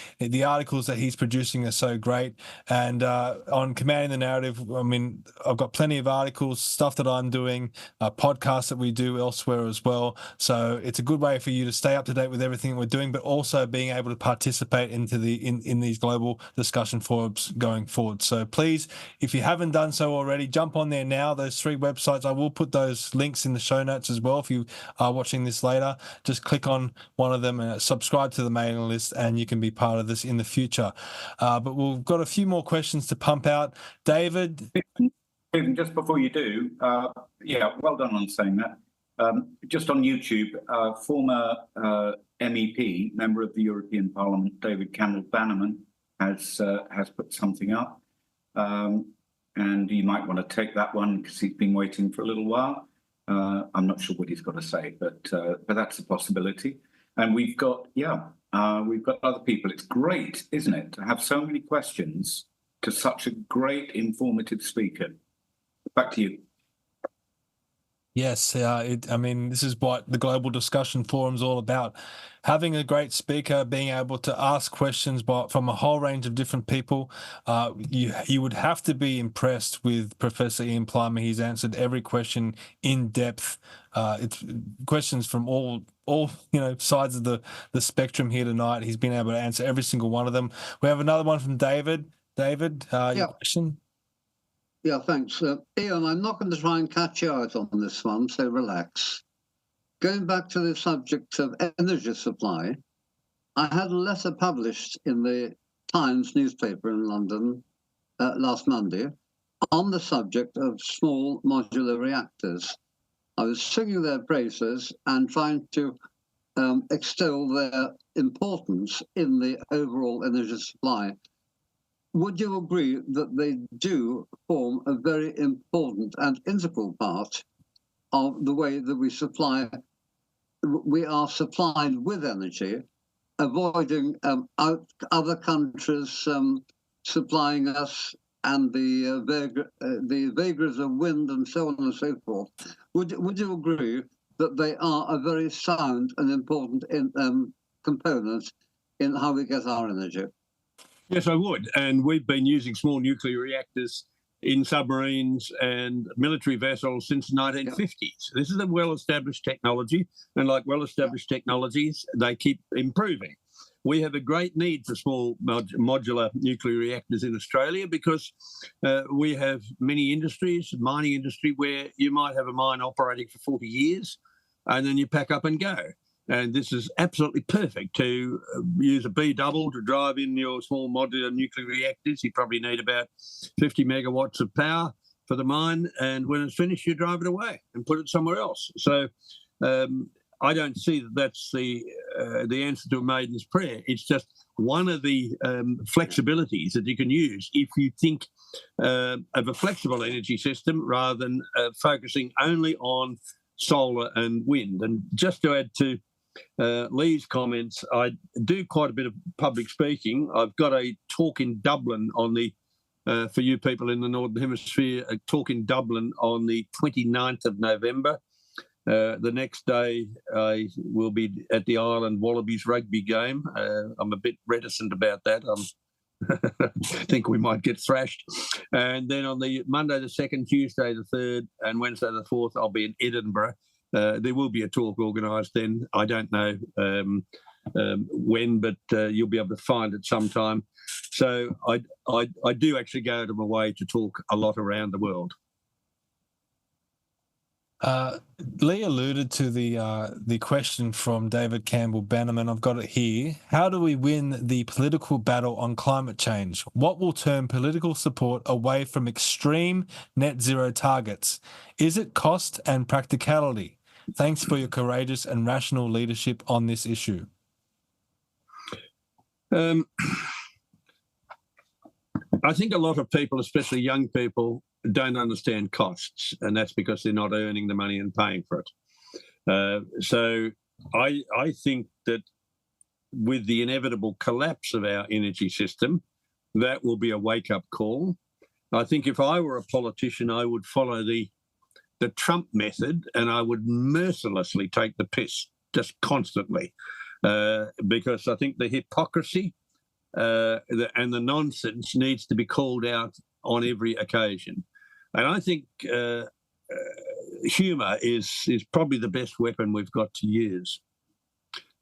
articles that he's producing are so great. And on Commanding the Narrative, I mean, I've got plenty of articles, stuff that I'm doing, podcasts that we do elsewhere as well. So it's a good way for you to stay up to date with everything we're doing, but also being able to participate into in these global discussion forums going forward. So please, if you haven't done so already, jump on there now. Those 3 websites, I will put those links in the show notes as well. If you are watching this later, just click on one of them and subscribe to the mailing list, and you can be part of this in the future. But we've got a few more questions to pump out. David? Stephen, just before you do, yeah, well done on saying that. Just on YouTube, former MEP, member of the European Parliament, David Campbell-Bannerman, has put something up. And you might want to take that one because he's been waiting for a little while. I'm not sure what he's got to say, but that's a possibility. And we've got other people. It's great, isn't it, to have so many questions to such a great, informative speaker. Back to you. Yes, I mean, this is what the Global Discussion Forum is all about. Having a great speaker, being able to ask questions from a whole range of different people. You would have to be impressed with Professor Ian Plimer. He's answered every question in depth. It's questions from all sides of the spectrum here tonight. He's been able to answer every single one of them. We have another one from David. David, your question? Yeah, thanks. Ian, I'm not going to try and catch you out on this one, so relax. Going back to the subject of energy supply, I had a letter published in the Times newspaper in London last Monday on the subject of small modular reactors. I was singing their praises and trying to extol their importance in the overall energy supply. Would you agree that they do form a very important and integral part of the way that we are supplied with energy, avoiding other countries supplying us and the vagaries of wind and so on and so forth? Would you agree that they are a very sound and important component in how we get our energy? Yes, I would. And we've been using small nuclear reactors in submarines and military vessels since the 1950s. This is a well-established technology, and like well-established technologies, they keep improving. We have a great need for small modular nuclear reactors in Australia because we have many industries, mining industry, where you might have a mine operating for 40 years and then you pack up and go. And this is absolutely perfect to use a B-double to drive in your small modular nuclear reactors. You probably need about 50 megawatts of power for the mine. And when it's finished, you drive it away and put it somewhere else. So I don't see that that's the answer to a maiden's prayer. It's just one of the flexibilities that you can use if you think of a flexible energy system rather than focusing only on solar and wind. And just to add to Lee's comments, I do quite a bit of public speaking. I've got a talk in Dublin on the, for you people in the Northern Hemisphere, a talk in Dublin on the 29th of November. The next day, I will be at the Ireland Wallabies rugby game. I'm a bit reticent about that. I think we might get thrashed. And then on the Monday the 2nd, Tuesday the 3rd, and Wednesday the 4th, I'll be in Edinburgh. There will be a talk organised then. I don't know when, but you'll be able to find it sometime. So I do actually go out of my way to talk a lot around the world. Lee alluded to the question from David Campbell Bannerman. I've got it here. How do we win the political battle on climate change? What will turn political support away from extreme net zero targets? Is it cost and practicality? Thanks for your courageous and rational leadership on this issue. I think a lot of people, especially young people, don't understand costs, and that's because they're not earning the money and paying for it. So I think that with the inevitable collapse of our energy system, that will be a wake-up call. I think if I were a politician, I would follow the Trump method, and I would mercilessly take the piss just constantly, because I think the hypocrisy and the nonsense needs to be called out on every occasion. And I think humour is probably the best weapon we've got to use.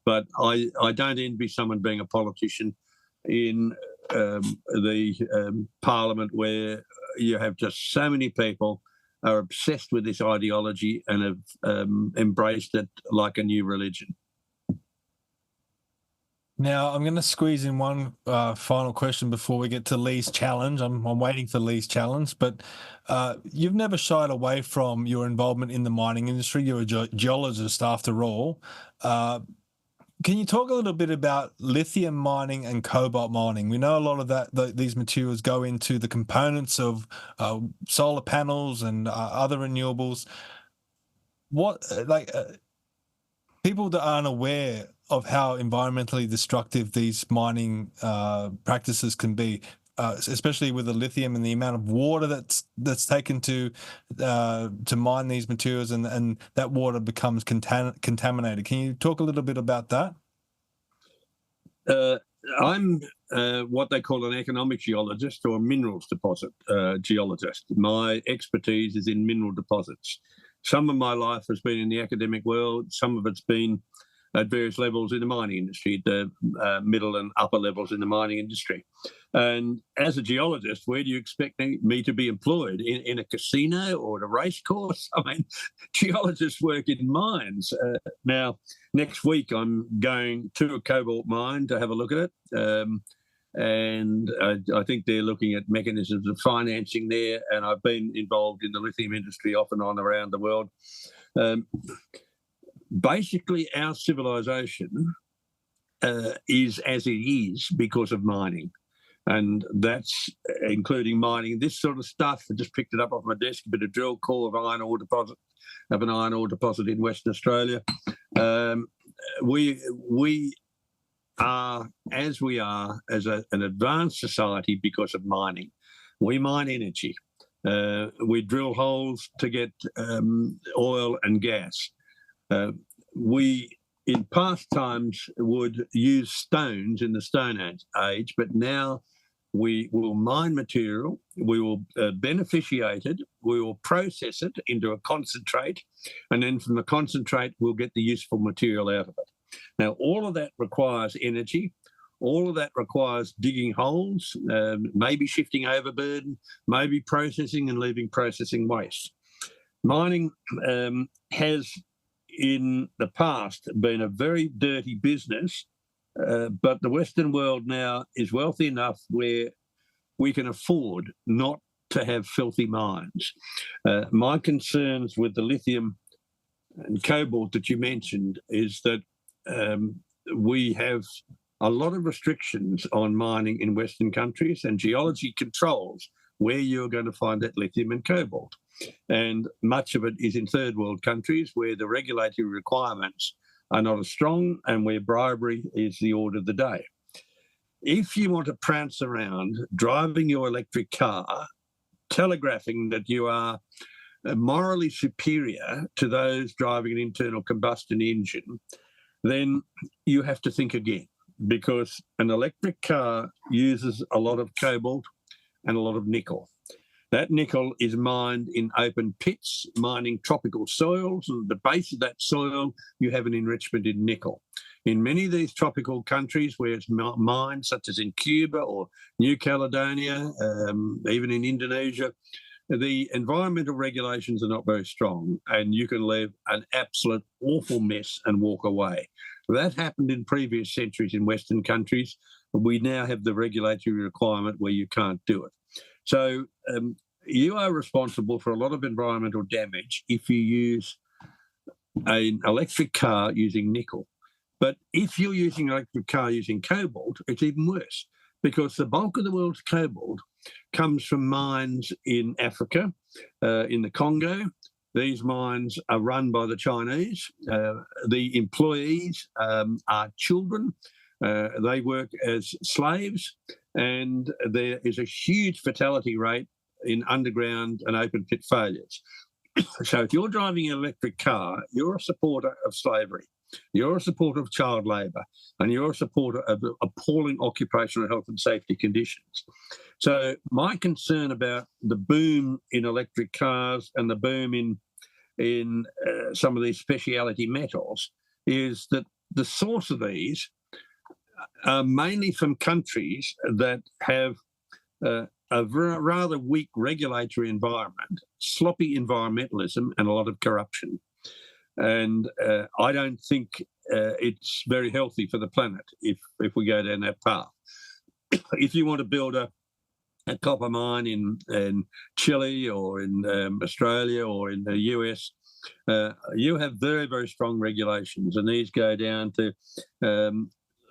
But I don't envy someone being a politician in the parliament where you have just so many people are obsessed with this ideology and have embraced it like a new religion. Now, I'm going to squeeze in one final question before we get to Lee's challenge. I'm waiting for Lee's challenge, but you've never shied away from your involvement in the mining industry. You're a geologist after all. Can you talk a little bit about lithium mining and cobalt mining? We know a lot of these materials go into the components of solar panels and other renewables. People that aren't aware of how environmentally destructive these mining practices can be, especially with the lithium and the amount of water that's taken to mine these materials, and that water becomes contaminated. Can you talk a little bit about that? I'm what they call an economic geologist or a minerals deposit geologist. My expertise is in mineral deposits. Some of my life has been in the academic world. Some of it's been at various levels in the mining industry, the middle and upper levels in the mining industry. And as a geologist, where do you expect me to be employed? In a casino or at a race course? I mean, geologists work in mines. Now, next week, I'm going to a cobalt mine to have a look at it. And I think they're looking at mechanisms of financing there. And I've been involved in the lithium industry off and on around the world. Basically, our civilization is as it is because of mining. And that's including mining this sort of stuff. I just picked it up off my desk, a bit of drill core of iron ore deposit, of an iron ore deposit in Western Australia. We are as we are as an advanced society because of mining. We mine energy. We drill holes to get oil and gas. We, in past times, would use stones in the Stone Age, but now we will mine material, we will beneficiate it, we will process it into a concentrate, and then from the concentrate, we'll get the useful material out of it. Now, all of that requires energy. All of that requires digging holes, maybe shifting overburden, maybe processing and leaving processing waste. Mining has, in the past, been a very dirty business, but the Western world now is wealthy enough where we can afford not to have filthy mines. My concerns with the lithium and cobalt that you mentioned is that we have a lot of restrictions on mining in Western countries, and geology controls where you're going to find that lithium and cobalt. And much of it is in third world countries where the regulatory requirements are not as strong and where bribery is the order of the day. If you want to prance around driving your electric car, telegraphing that you are morally superior to those driving an internal combustion engine, then you have to think again, because an electric car uses a lot of cobalt and a lot of nickel. That nickel is mined in open pits, mining tropical soils, and at the base of that soil, you have an enrichment in nickel. In many of these tropical countries where it's mined, such as in Cuba or New Caledonia, even in Indonesia, the environmental regulations are not very strong, and you can leave an absolute awful mess and walk away. That happened in previous centuries in Western countries, but we now have the regulatory requirement where you can't do it. So you are responsible for a lot of environmental damage if you use an electric car using nickel. But if you're using an electric car using cobalt, it's even worse, because the bulk of the world's cobalt comes from mines in Africa, in the Congo. These mines are run by the Chinese. The employees are children. They work as slaves, and there is a huge fatality rate in underground and open pit failures. So if you're driving an electric car, you're a supporter of slavery. You're a supporter of child labour, and you're a supporter of appalling occupational health and safety conditions. So my concern about the boom in electric cars and the boom in some of these speciality metals is that the source of these are mainly from countries that have a rather weak regulatory environment, sloppy environmentalism, and a lot of corruption. And I don't think it's very healthy for the planet if we go down that path. If you want to build a copper mine in Chile or in Australia or in the US, you have very, very strong regulations, and these go down to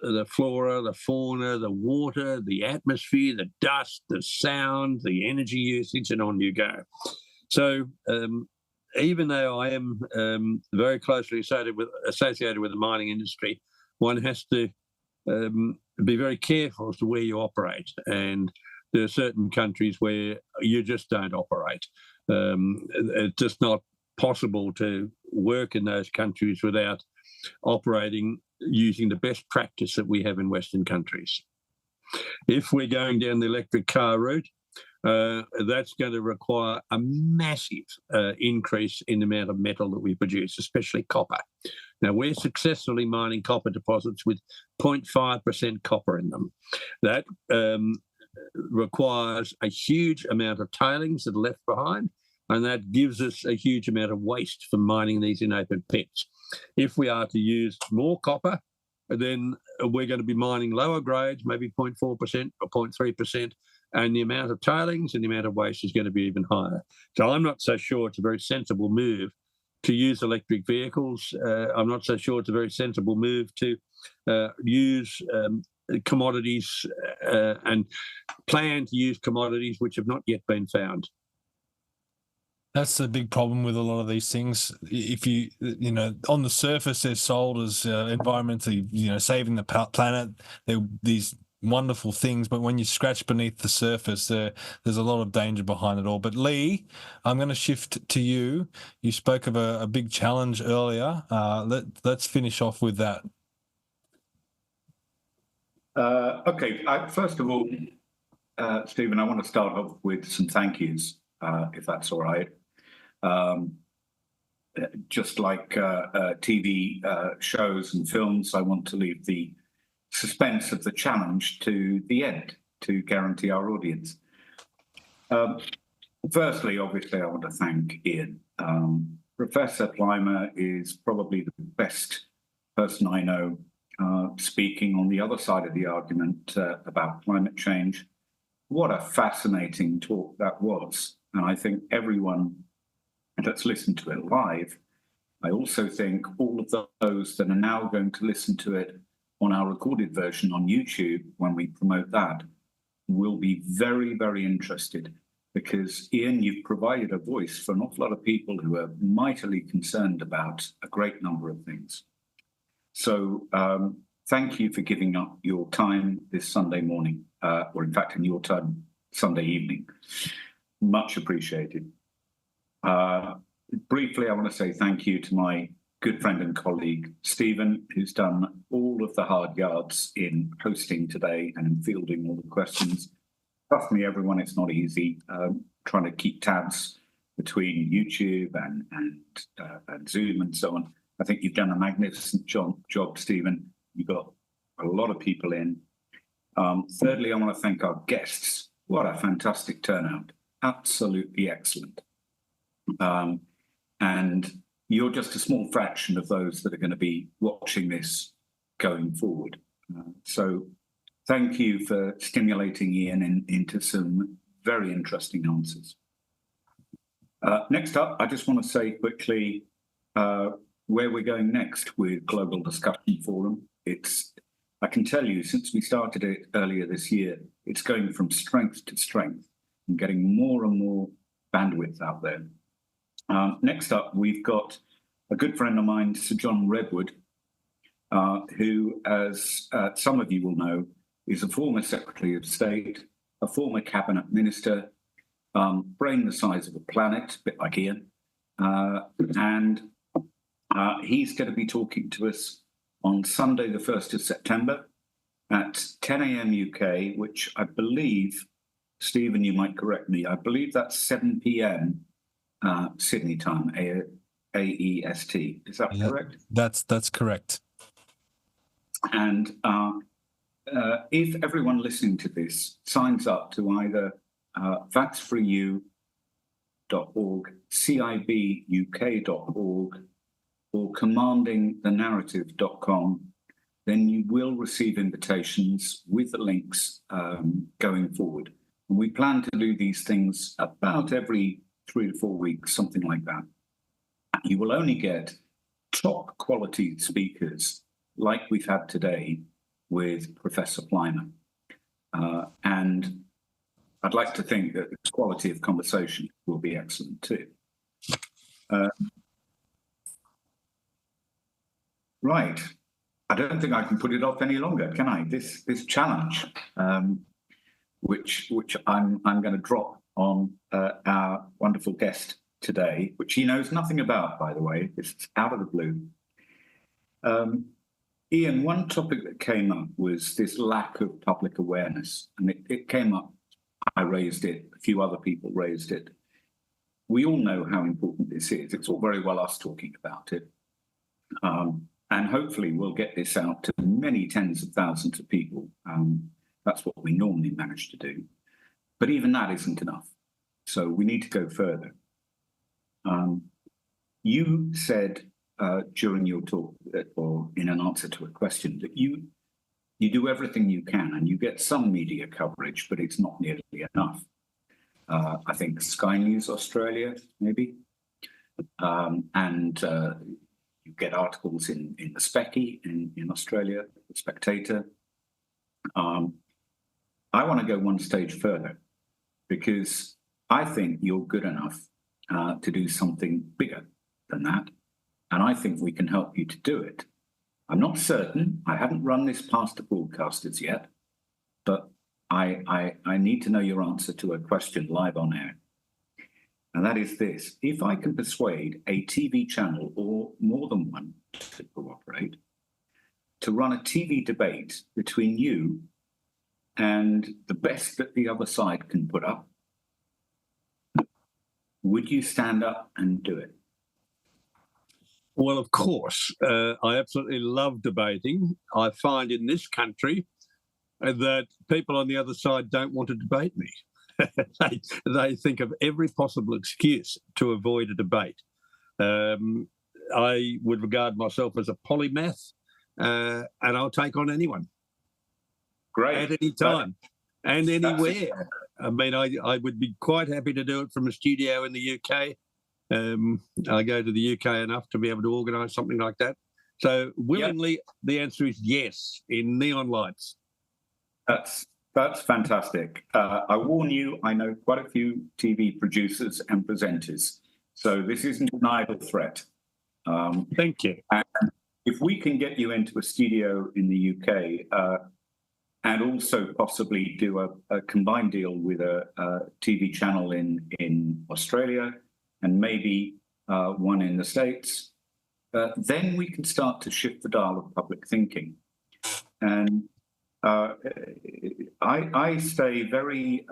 the flora, the fauna, the water, the atmosphere, the dust, the sound, the energy usage, and on you go. So even though I am very closely associated with the mining industry, one has to be very careful as to where you operate. And there are certain countries where you just don't operate. It's just not possible to work in those countries without operating using the best practice that we have in Western countries. If we're going down the electric car route, that's going to require a massive increase in the amount of metal that we produce, especially copper. Now, we're successfully mining copper deposits with 0.5% copper in them. That requires a huge amount of tailings that are left behind, and that gives us a huge amount of waste from mining these in open pits. If we are to use more copper, then we're going to be mining lower grades, maybe 0.4% or 0.3%, and the amount of tailings and the amount of waste is going to be even higher. So I'm not so sure it's a very sensible move to use electric vehicles. I'm not so sure it's a very sensible move to use commodities and plan to use commodities which have not yet been found. That's the big problem with a lot of these things. If you on the surface, they're sold as environmentally, saving the planet. These wonderful things, but when you scratch beneath the surface, there's a lot of danger behind it all. But Lee, I'm going to shift to you. You spoke of a big challenge earlier. Let's finish off with that. Okay, first of all, Stephen, I want to start off with some thank yous, if that's all right. Just like TV shows and films, I want to leave the suspense of the challenge to the end to guarantee our audience. Firstly, obviously, I want to thank Ian. Professor Plimer is probably the best person I know speaking on the other side of the argument about climate change. What a fascinating talk that was. And I think everyone that's listened to it live, I also think all of those that are now going to listen to it on our recorded version on YouTube, when we promote that, will be very, very interested, because Ian, you've provided a voice for an awful lot of people who are mightily concerned about a great number of things. So thank you for giving up your time this Sunday morning, or in fact in your time Sunday evening. Much appreciated. Briefly, I want to say thank you to my good friend and colleague, Stephen, who's done all of the hard yards in hosting today and in fielding all the questions. Trust me, everyone, it's not easy trying to keep tabs between YouTube and Zoom and so on. I think you've done a magnificent job, Stephen. You've got a lot of people in. Thirdly, I want to thank our guests. What a fantastic turnout. Absolutely excellent. And you're just a small fraction of those that are going to be watching this going forward. So thank you for stimulating Ian into some very interesting answers. Next up, I just want to say quickly where we're going next with Global Discussion Forum. I can tell you, since we started it earlier this year, it's going from strength to strength and getting more and more bandwidth out there. Next up, we've got a good friend of mine, Sir John Redwood, who, as some of you will know, is a former Secretary of State, a former Cabinet Minister, brain the size of a planet, a bit like Ian, and he's going to be talking to us on Sunday, the 1st of September at 10 a.m. UK, which I believe, Stephen, you might correct me, I believe that's 7 p.m. Sydney time, AEST. Is that correct? That's correct. And if everyone listening to this signs up to either factsforyou.org, cibuk.org, or commandingthenarrative.com, then you will receive invitations with the links going forward. And we plan to do these things about every 3 to 4 weeks, something like that. You will only get top quality speakers like we've had today with Professor Plimer. And I'd like to think that the quality of conversation will be excellent too. Right. I don't think I can put it off any longer, can I? This challenge, which I'm going to drop on our wonderful guest today, which he knows nothing about, by the way. It's out of the blue. Ian, one topic that came up was this lack of public awareness, and it came up. I raised it. A few other people raised it. We all know how important this is. It's all very well us talking about it. And hopefully we'll get this out to many tens of thousands of people. That's what we normally manage to do. But even that isn't enough. So we need to go further. You said during your talk, or in an answer to a question, that you do everything you can and you get some media coverage, but it's not nearly enough. I think Sky News Australia, maybe. And you get articles in the Specky in Australia, the Spectator. I want to go one stage further, because I think you're good enough to do something bigger than that. And I think we can help you to do it. I'm not certain. I haven't run this past the broadcasters yet. but I need to know your answer to a question live on air. And that is this: if I can persuade a TV channel or more than one to cooperate to run a TV debate between you and the best that the other side can put up, would you stand up and do it? Well, of course, I absolutely love debating. I find in this country that people on the other side don't want to debate me. They think of every possible excuse to avoid a debate. I would regard myself as a polymath, and I'll take on anyone. Great. At any time and anywhere. I mean, I would be quite happy to do it from a studio in the UK. I go to the UK enough to be able to organise something like that. So willingly, The answer is yes, in neon lights. That's fantastic. I warn you, I know quite a few TV producers and presenters, so this isn't an idle threat. Thank you. And if we can get you into a studio in the UK and also possibly do a combined deal with a TV channel in Australia and maybe one in the States, then we can start to shift the dial of public thinking. And I stay very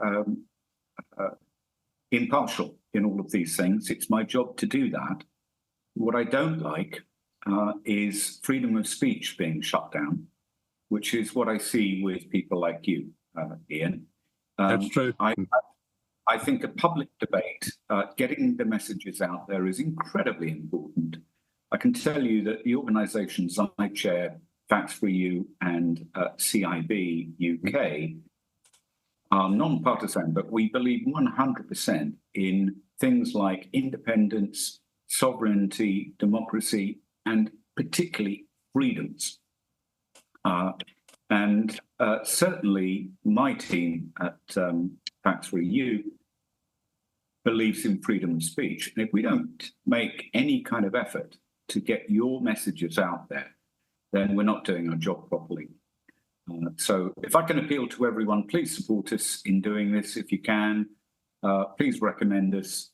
impartial in all of these things. It's my job to do that. What I don't like is freedom of speech being shut down, which is what I see with people like you, Ian. That's true. I think a public debate, getting the messages out there is incredibly important. I can tell you that the organisations I chair, Facts for EU and CIB UK, are non-partisan, but we believe 100% in things like independence, sovereignty, democracy, and particularly freedoms. And certainly my team at Facts for EU believes in freedom of speech. And if we don't make any kind of effort to get your messages out there, then we're not doing our job properly. So if I can appeal to everyone, please support us in doing this if you can. Please recommend us.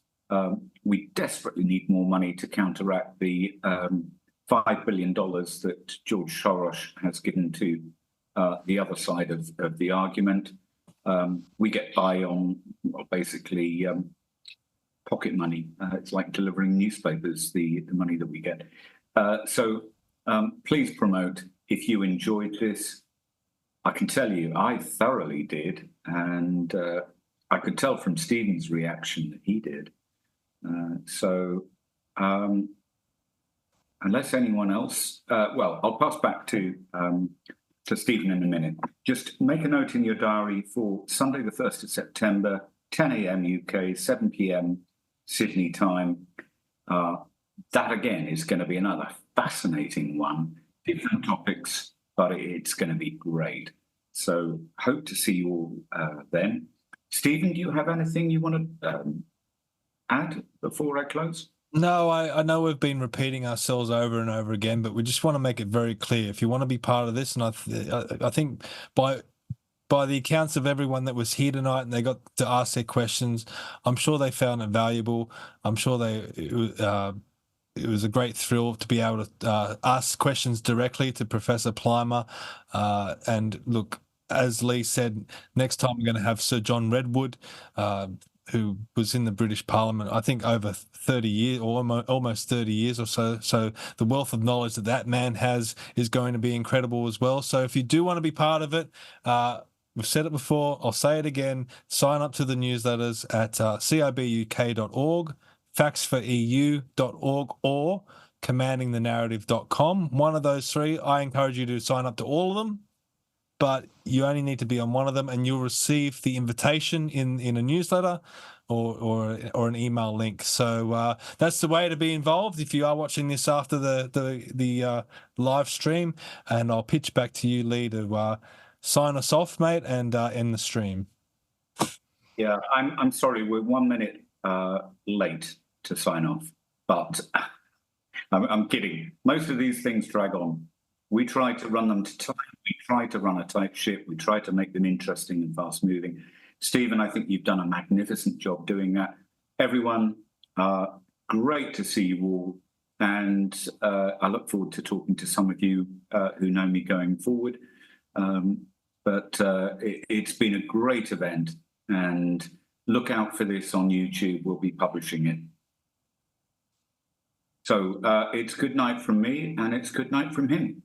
We desperately need more money to counteract the $5 billion that George Soros has given to the other side of the argument. We get by on basically pocket money. It's like delivering newspapers, the money that we get. So please promote if you enjoyed this. I can tell you, I thoroughly did. And I could tell from Stephen's reaction that he did. So unless anyone else, well, I'll pass back to Stephen in a minute. Just make a note in your diary for Sunday, the 1st of September, 10 a.m. UK, 7 p.m. Sydney time. That again is going to be another fascinating one, different topics, but it's going to be great. So hope to see you all then. Stephen, do you have anything you want to add before I close? No, I know we've been repeating ourselves over and over again, but we just want to make it very clear. If you want to be part of this, and I think by the accounts of everyone that was here tonight and they got to ask their questions, I'm sure they found it valuable. I'm sure it was a great thrill to be able to ask questions directly to Professor Plimer. And look, as Lee said, next time we're going to have Sir John Redwood, who was in the British Parliament, I think over 30 years or almost 30 years or so. So the wealth of knowledge that man has is going to be incredible as well. So if you do want to be part of it, we've said it before, I'll say it again, sign up to the newsletters at cibuk.org, factsforeu.org, or commandingthenarrative.com. One of those three. I encourage you to sign up to all of them, but you only need to be on one of them, and you'll receive the invitation in a newsletter or an email link. So that's the way to be involved if you are watching this after the live stream. And I'll pitch back to you, Lee, to sign us off, mate, and end the stream. Yeah, I'm sorry, we're 1 minute late to sign off, but I'm kidding. Most of these things drag on. We try to run them to time. We try to run a tight ship. We try to make them interesting and fast moving. Stephen, I think you've done a magnificent job doing that. Everyone, great to see you all. And I look forward to talking to some of you who know me going forward. But it's been a great event, and look out for this on YouTube. We'll be publishing it. So it's good night from me, and it's good night from him.